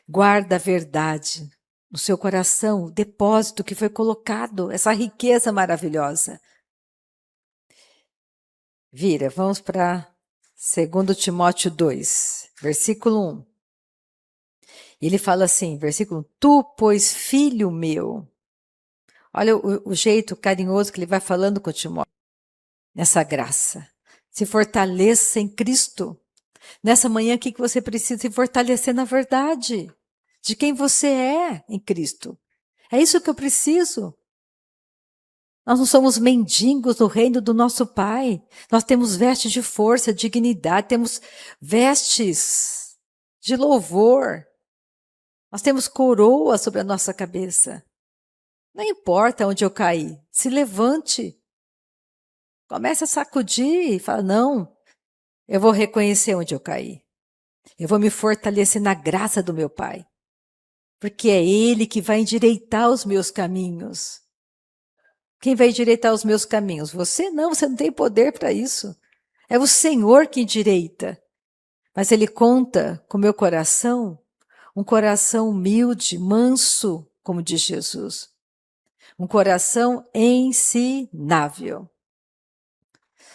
Guarda a verdade no seu coração, o depósito que foi colocado, essa riqueza maravilhosa. Vira, vamos para 2 Timóteo 2, versículo 1. Ele fala assim, versículo 1, tu, pois, filho meu. Olha o jeito carinhoso que ele vai falando com Timóteo. Nessa graça. Se fortaleça em Cristo. Nessa manhã, o que você precisa? Se fortalecer na verdade. De quem você é em Cristo. É isso que eu preciso. Nós não somos mendigos no reino do nosso Pai. Nós temos vestes de força, dignidade, temos vestes de louvor. Nós temos coroa sobre a nossa cabeça. Não importa onde eu caí, se levante. Comece a sacudir e fala, não, eu vou reconhecer onde eu caí. Eu vou me fortalecer na graça do meu Pai. Porque é Ele que vai endireitar os meus caminhos. Quem vai endireitar os meus caminhos? Você não, você não tem poder para isso. É o Senhor que endireita. Mas Ele conta com o meu coração, um coração humilde, manso, como diz Jesus. Um coração ensinável.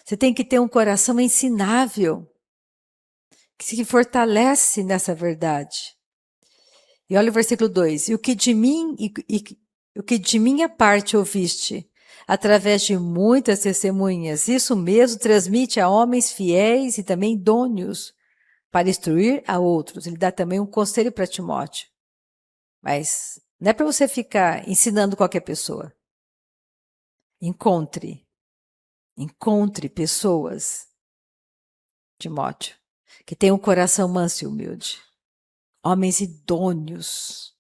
Você tem que ter um coração ensinável, que se fortalece nessa verdade. E olha o versículo 2. E o que de mim o que de minha parte ouviste, através de muitas testemunhas, isso mesmo transmite a homens fiéis e também idôneos para instruir a outros. Ele dá também um conselho para Timóteo. Mas não é para você ficar ensinando qualquer pessoa. Encontre pessoas, Timóteo, que tenham um coração manso e humilde. Homens idôneos,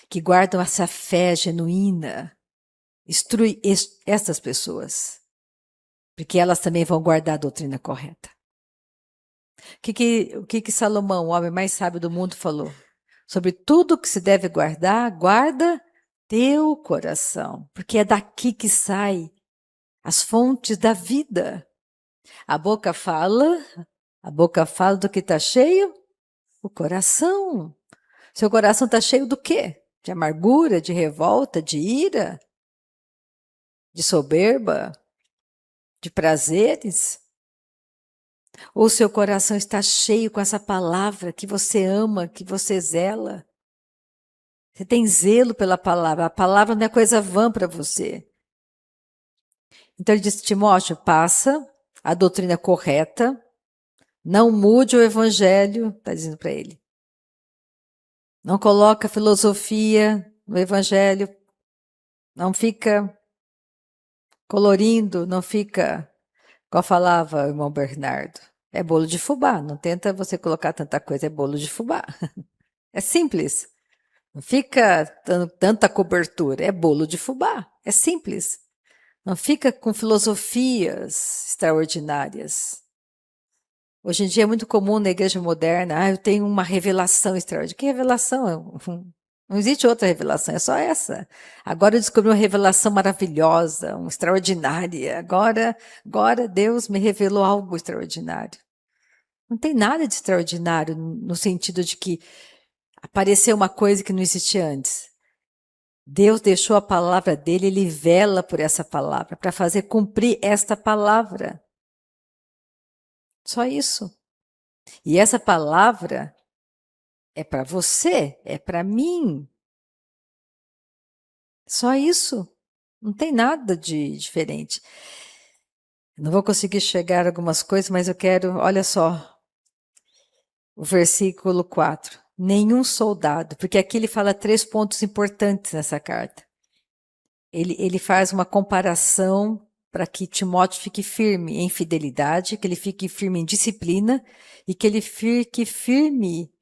que guardam essa fé genuína. Instrui estas pessoas, porque elas também vão guardar a doutrina correta. O que Salomão, o homem mais sábio do mundo, falou? Sobre tudo que se deve guardar, guarda teu coração, porque é daqui que sai as fontes da vida. A boca fala do que está cheio, o coração. Seu coração está cheio do quê? De amargura, de revolta, de ira, de soberba, de prazeres? Ou seu coração está cheio com essa palavra que você ama, que você zela? Você tem zelo pela palavra. A palavra não é coisa vã para você. Então ele disse, Timóteo, passa a doutrina correta, não mude o evangelho, está dizendo para ele. Não coloca filosofia no evangelho, não fica colorindo, não fica, como falava o irmão Bernardo, é bolo de fubá, não tenta você colocar tanta coisa, é bolo de fubá. É simples, não fica dando tanta cobertura, é bolo de fubá, é simples. Não fica com filosofias extraordinárias. Hoje em dia é muito comum na igreja moderna, eu tenho uma revelação extraordinária. Que revelação? Não existe outra revelação, é só essa. Agora eu descobri uma revelação maravilhosa, uma extraordinária. Agora Deus me revelou algo extraordinário. Não tem nada de extraordinário no sentido de que apareceu uma coisa que não existia antes. Deus deixou a palavra dele, ele vela por essa palavra, para fazer cumprir esta palavra. Só isso. E essa palavra é para você, é para mim. Só isso. Não tem nada de diferente. Não vou conseguir chegar a algumas coisas, mas eu quero, olha só, o versículo 4. Nenhum soldado, porque aqui ele fala 3 pontos importantes nessa carta. Ele faz uma comparação para que Timóteo fique firme em fidelidade, que ele fique firme em disciplina e que ele fique firme,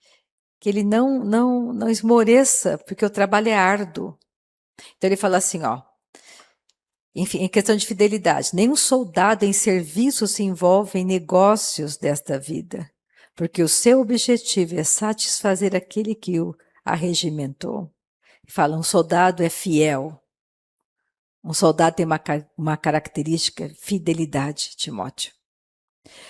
que ele não esmoreça, porque o trabalho é árduo. Então ele fala assim, ó, enfim, em questão de fidelidade, nenhum soldado em serviço se envolve em negócios desta vida, porque o seu objetivo é satisfazer aquele que o arregimentou. Fala, um soldado é fiel. Um soldado tem uma característica, fidelidade, Timóteo.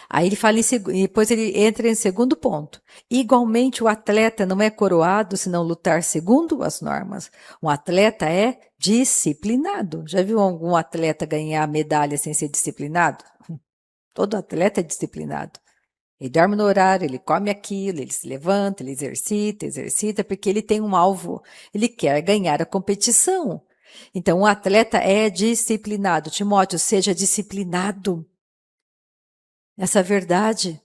Aí ele fala depois ele entra em segundo ponto. Igualmente, o atleta não é coroado se não lutar segundo as normas. Um atleta é disciplinado. Já viu algum atleta ganhar medalha sem ser disciplinado? Todo atleta é disciplinado. Ele dorme no horário, ele come aquilo, ele se levanta, ele exercita, porque ele tem um alvo. Ele quer ganhar a competição. Então, um atleta é disciplinado. Timóteo, seja disciplinado. Essa verdade.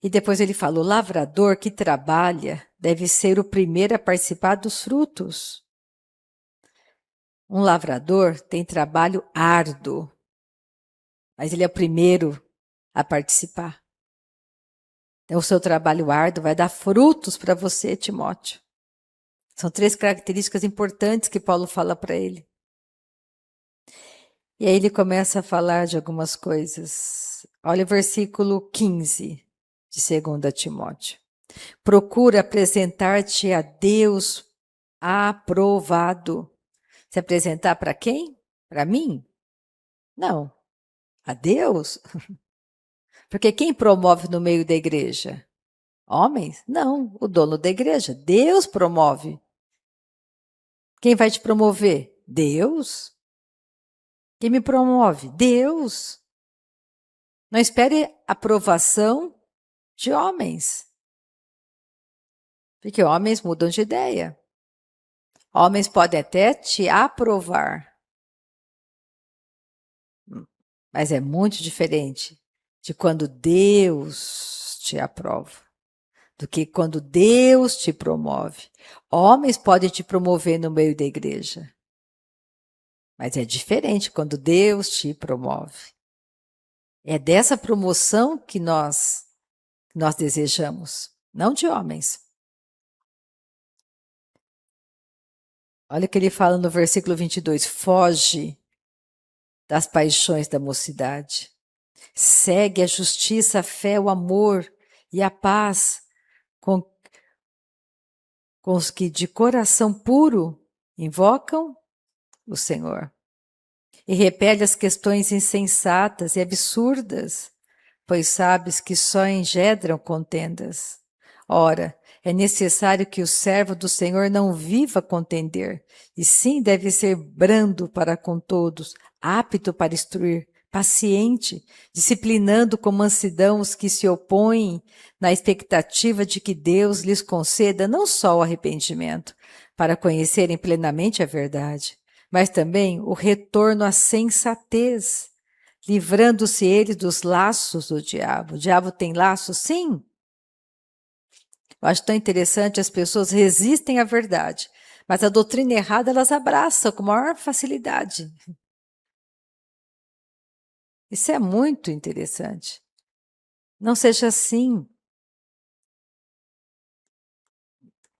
E depois ele fala, o lavrador que trabalha deve ser o primeiro a participar dos frutos. Um lavrador tem trabalho árduo, mas ele é o primeiro a participar. Então, o seu trabalho árduo vai dar frutos para você, Timóteo. São 3 características importantes que Paulo fala para ele. E aí ele começa a falar de algumas coisas. Olha o versículo 15 de 2 Timóteo. Procura apresentar-te a Deus aprovado. Se apresentar para quem? Para mim? Não. A Deus? Porque quem promove no meio da igreja? Homens? Não. O dono da igreja. Deus promove. Quem vai te promover? Deus. Quem me promove? Deus. Não espere aprovação de homens. Porque homens mudam de ideia. Homens podem até te aprovar, mas é muito diferente de quando Deus te aprova, do que quando Deus te promove. Homens podem te promover no meio da igreja, mas é diferente quando Deus te promove. É dessa promoção que nós desejamos, não de homens. Olha o que ele fala no versículo 22. Foge das paixões da mocidade. Segue a justiça, a fé, o amor e a paz com os que de coração puro invocam o Senhor. E repele as questões insensatas e absurdas, pois sabes que só engendram contendas. Ora, é necessário que o servo do Senhor não viva a contender, e sim deve ser brando para com todos, apto para instruir, paciente, disciplinando com mansidão os que se opõem, na expectativa de que Deus lhes conceda não só o arrependimento, para conhecerem plenamente a verdade, mas também o retorno à sensatez, livrando-se ele dos laços do diabo. O diabo tem laços? Sim. Eu acho tão interessante, as pessoas resistem à verdade, mas a doutrina errada elas abraçam com maior facilidade. Isso é muito interessante. Não seja assim.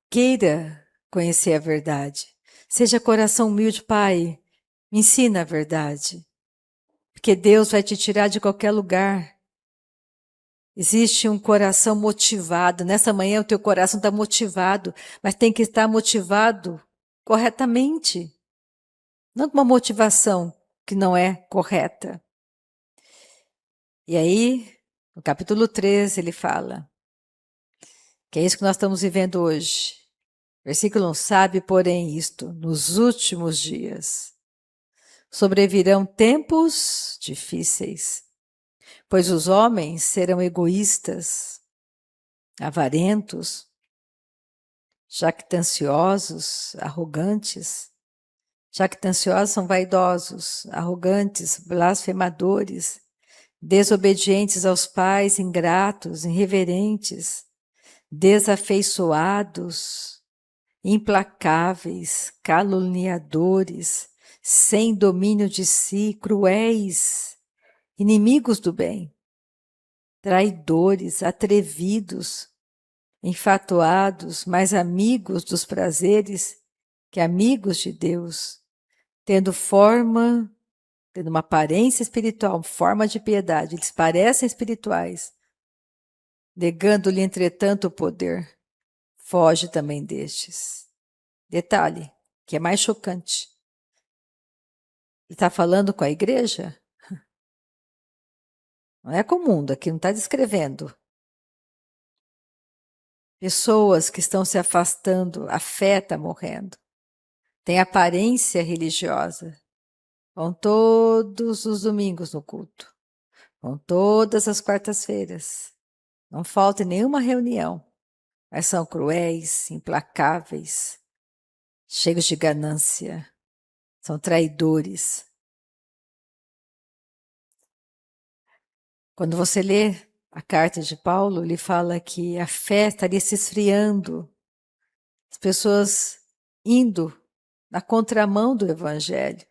Queira conhecer a verdade. Seja coração humilde, Pai. Me ensina a verdade. Porque Deus vai te tirar de qualquer lugar. Existe um coração motivado. Nessa manhã o teu coração está motivado, mas tem que estar motivado corretamente. Não com uma motivação que não é correta. E aí, no capítulo 13, ele fala que é isso que nós estamos vivendo hoje. Versículo 1, sabe, porém, isto, nos últimos dias sobrevirão tempos difíceis, pois os homens serão egoístas, avarentos, jactanciosos, arrogantes. Jactanciosos são vaidosos, arrogantes, blasfemadores, desobedientes aos pais, ingratos, irreverentes, desafeiçoados, implacáveis, caluniadores, sem domínio de si, cruéis, inimigos do bem, traidores, atrevidos, enfatuados, mais amigos dos prazeres que amigos de Deus, tendo uma aparência espiritual, forma de piedade, eles parecem espirituais, negando-lhe, entretanto, o poder. Foge também destes. Detalhe, que é mais chocante. Ele está falando com a igreja? Não é com o mundo, aqui não está descrevendo. Pessoas que estão se afastando, a fé está morrendo. Tem aparência religiosa. Vão todos os domingos no culto. Vão todas as quartas-feiras. Não falta nenhuma reunião. Mas são cruéis, implacáveis, cheios de ganância. São traidores. Quando você lê a carta de Paulo, ele fala que a fé estaria se esfriando. As pessoas indo na contramão do evangelho.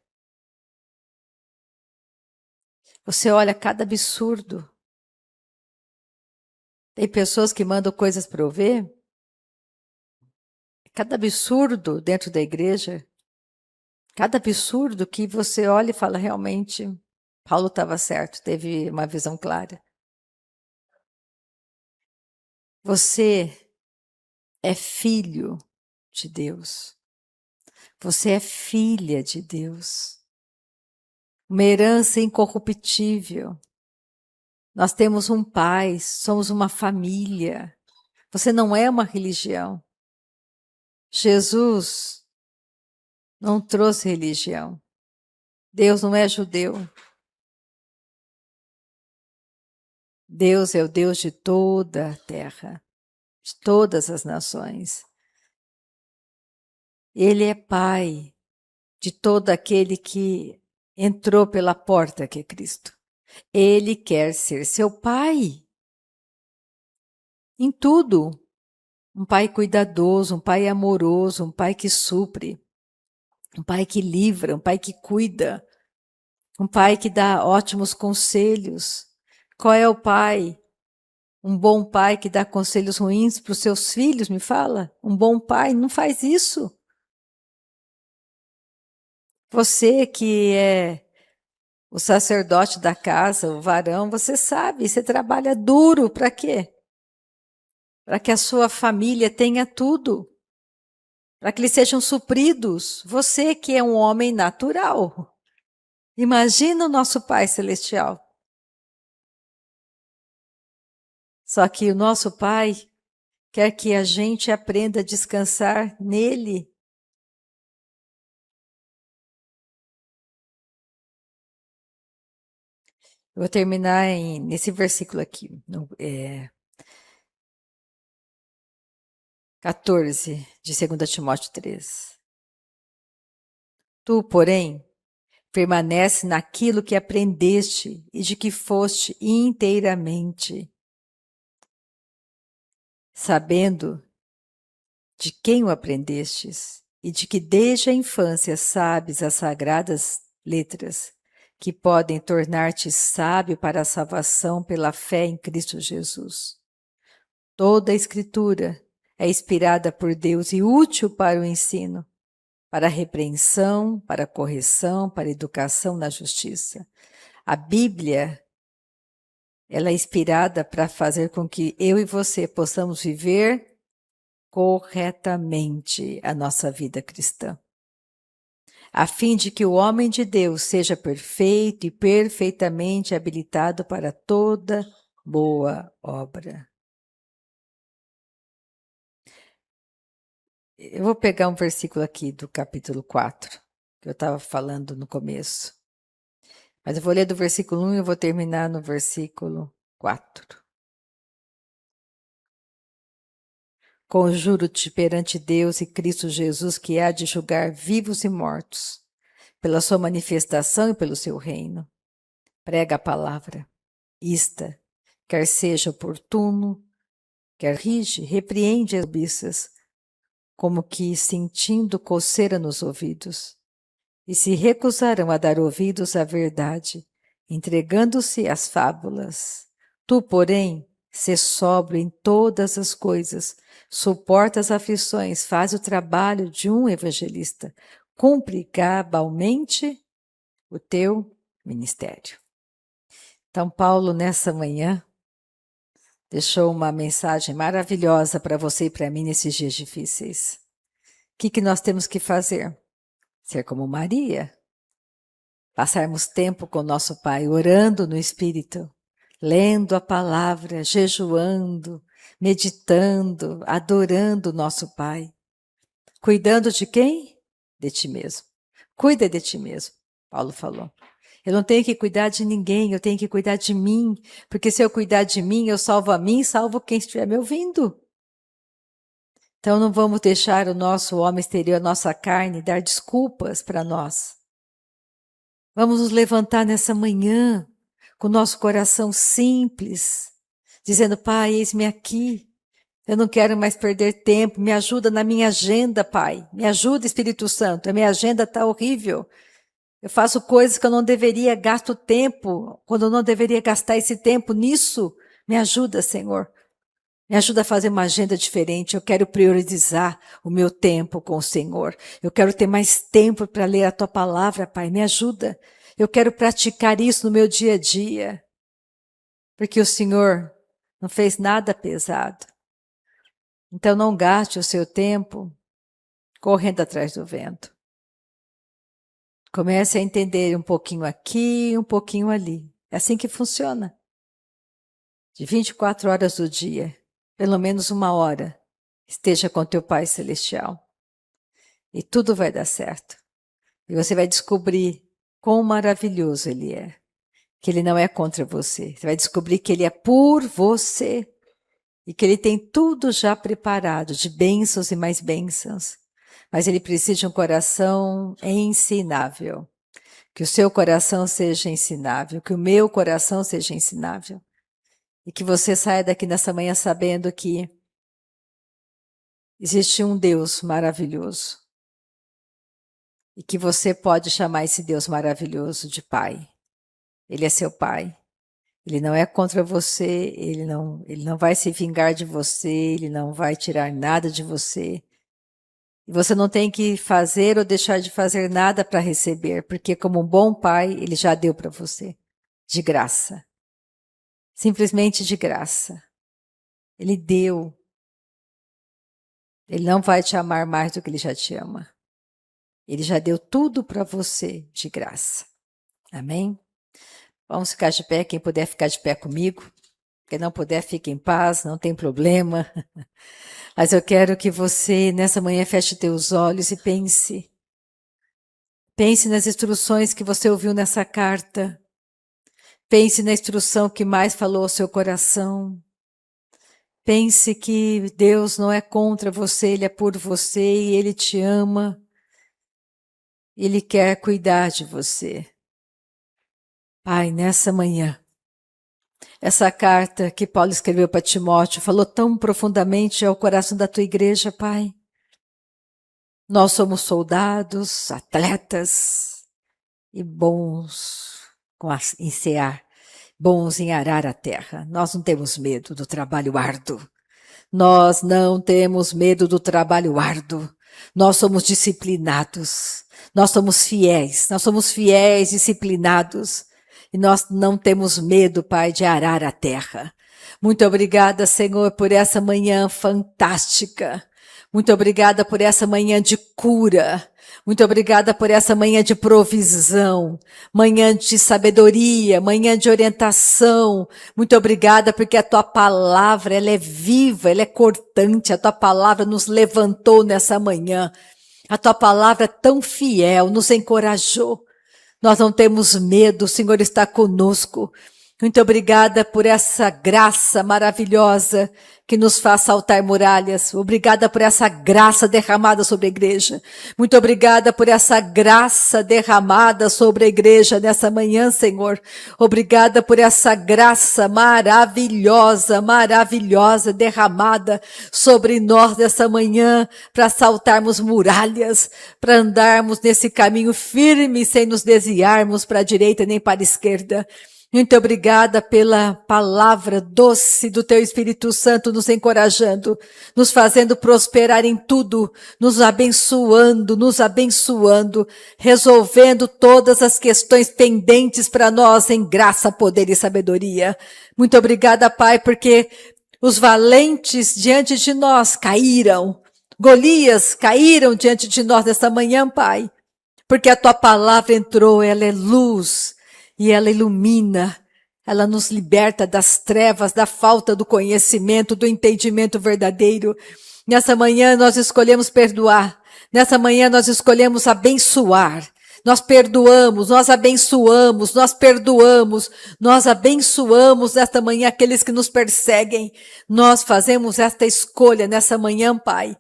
Você olha cada absurdo. Tem pessoas que mandam coisas para eu ver. Cada absurdo dentro da igreja. Cada absurdo que você olha e fala, realmente, Paulo estava certo, teve uma visão clara. Você é filho de Deus. Você é filha de Deus. Uma herança incorruptível. Nós temos um pai, somos uma família. Você não é uma religião. Jesus não trouxe religião. Deus não é judeu. Deus é o Deus de toda a terra. de todas as nações. Ele é Pai de todo aquele que entrou pela porta que é Cristo. Ele quer ser seu Pai em tudo. Um Pai cuidadoso, um Pai amoroso, um Pai que supre, um Pai que livra, um Pai que cuida, um Pai que dá ótimos conselhos. Qual é o Pai? Um bom pai que dá conselhos ruins para os seus filhos, me fala? Um bom pai não faz isso. Você que é o sacerdote da casa, o varão, você sabe, você trabalha duro para quê? Para que a sua família tenha tudo, para que eles sejam supridos. Você que é um homem natural. Imagina o nosso Pai Celestial. Só que o nosso Pai quer que a gente aprenda a descansar nele. Eu vou terminar nesse versículo aqui, 14 de 2 Timóteo 3. Tu, porém, permanece naquilo que aprendeste e de que foste inteiramente, sabendo de quem o aprendestes e de que desde a infância sabes as sagradas letras, que podem tornar-te sábio para a salvação pela fé em Cristo Jesus. Toda a Escritura é inspirada por Deus e útil para o ensino, para a repreensão, para a correção, para a educação na justiça. A Bíblia, ela é inspirada para fazer com que eu e você possamos viver corretamente a nossa vida cristã, a fim de que o homem de Deus seja perfeito e perfeitamente habilitado para toda boa obra. Eu vou pegar um versículo aqui do capítulo 4, que eu estava falando no começo. Mas eu vou ler do versículo 1 e eu vou terminar no versículo 4. Conjuro-te perante Deus e Cristo Jesus, que há de julgar vivos e mortos, pela sua manifestação e pelo seu reino. Prega a palavra, ista, quer seja oportuno, quer rige, repreende as cobiças, como que sentindo coceira nos ouvidos, e se recusarão a dar ouvidos à verdade, entregando-se às fábulas. Tu, porém, sê sóbrio em todas as coisas, suporta as aflições, faz o trabalho de um evangelista, cumpre cabalmente o teu ministério. Então, Paulo, nessa manhã, deixou uma mensagem maravilhosa para você e para mim nesses dias difíceis. O que nós temos que fazer? Ser como Maria. Passarmos tempo com nosso Pai, orando no Espírito, lendo a palavra, jejuando, meditando, adorando o nosso Pai. Cuidando de quem? De ti mesmo. Cuida de ti mesmo, Paulo falou. Eu não tenho que cuidar de ninguém, eu tenho que cuidar de mim, porque se eu cuidar de mim, eu salvo a mim e salvo quem estiver me ouvindo. Então não vamos deixar o nosso homem exterior, a nossa carne, dar desculpas para nós. Vamos nos levantar nessa manhã com o nosso coração simples, dizendo, Pai, eis-me aqui. Eu não quero mais perder tempo, me ajuda na minha agenda, Pai. Me ajuda, Espírito Santo, a minha agenda está horrível. Eu faço coisas que eu não deveria, gasto tempo, quando eu não deveria gastar esse tempo nisso. Me ajuda, Senhor. Me ajuda a fazer uma agenda diferente. Eu quero priorizar o meu tempo com o Senhor. Eu quero ter mais tempo para ler a Tua palavra, Pai. Me ajuda. Eu quero praticar isso no meu dia a dia. Porque o Senhor não fez nada pesado. Então não gaste o seu tempo correndo atrás do vento. Comece a entender um pouquinho aqui, um pouquinho ali. É assim que funciona. De 24 horas do dia, pelo menos 1 hora, esteja com teu Pai Celestial. E tudo vai dar certo. E você vai descobrir quão maravilhoso Ele é. Que Ele não é contra você. Você vai descobrir que Ele é por você. e que Ele tem tudo já preparado, de bênçãos e mais bênçãos. Mas Ele precisa de um coração ensinável. Que o seu coração seja ensinável, que o meu coração seja ensinável. E que você saia daqui nessa manhã sabendo que existe um Deus maravilhoso. E que você pode chamar esse Deus maravilhoso de Pai. Ele é seu Pai. Ele não é contra você, ele não vai se vingar de você, ele não vai tirar nada de você. E você não tem que fazer ou deixar de fazer nada para receber, porque como um bom pai, ele já deu para você, de graça. Simplesmente de graça. Ele deu. Ele não vai te amar mais do que ele já te ama. Ele já deu tudo para você de graça. Amém? Vamos ficar de pé, quem puder ficar de pé comigo. Quem não puder, fique em paz, não tem problema. Mas eu quero que você, nessa manhã, feche teus olhos e pense. Pense nas instruções que você ouviu nessa carta. Pense na instrução que mais falou ao seu coração. Pense que Deus não é contra você, Ele é por você e Ele te ama. Ele quer cuidar de você. Pai, nessa manhã, essa carta que Paulo escreveu para Timóteo falou tão profundamente ao coração da tua igreja, Pai. Nós somos soldados, atletas e bons em cear, bons em arar a terra. Nós não temos medo do trabalho árduo. Nós não temos medo do trabalho árduo. Nós somos disciplinados. Nós somos fiéis, disciplinados. E nós não temos medo, Pai, de arar a terra. Muito obrigada, Senhor, por essa manhã fantástica. Muito obrigada por essa manhã de cura. Muito obrigada por essa manhã de provisão, manhã de sabedoria, manhã de orientação. Muito obrigada porque a tua palavra, ela é viva, ela é cortante. A tua palavra nos levantou nessa manhã. A tua palavra é tão fiel, nos encorajou. Nós não temos medo, o Senhor está conosco. Muito obrigada por essa graça maravilhosa que nos faz saltar muralhas. Obrigada por essa graça derramada sobre a igreja. Muito obrigada por essa graça derramada sobre a igreja nessa manhã, Senhor. Obrigada por essa graça maravilhosa, maravilhosa derramada sobre nós nessa manhã para saltarmos muralhas, para andarmos nesse caminho firme sem nos desviarmos para a direita nem para a esquerda. Muito obrigada pela palavra doce do Teu Espírito Santo nos encorajando, nos fazendo prosperar em tudo, nos abençoando, resolvendo todas as questões pendentes para nós em graça, poder e sabedoria. Muito obrigada, Pai, porque os valentes diante de nós caíram, Golias caíram diante de nós nesta manhã, Pai, porque a Tua palavra entrou, ela é luz. E ela ilumina, ela nos liberta das trevas, da falta do conhecimento, do entendimento verdadeiro. Nessa manhã nós escolhemos perdoar, nessa manhã nós escolhemos abençoar. Nós perdoamos, nós abençoamos, nós perdoamos, nós abençoamos nesta manhã aqueles que nos perseguem. Nós fazemos esta escolha nessa manhã, Pai,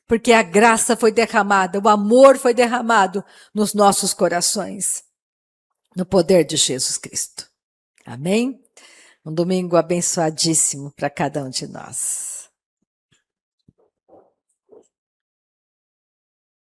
porque a graça foi derramada, o amor foi derramado nos nossos corações. No poder de Jesus Cristo. Amém? Um domingo abençoadíssimo para cada um de nós.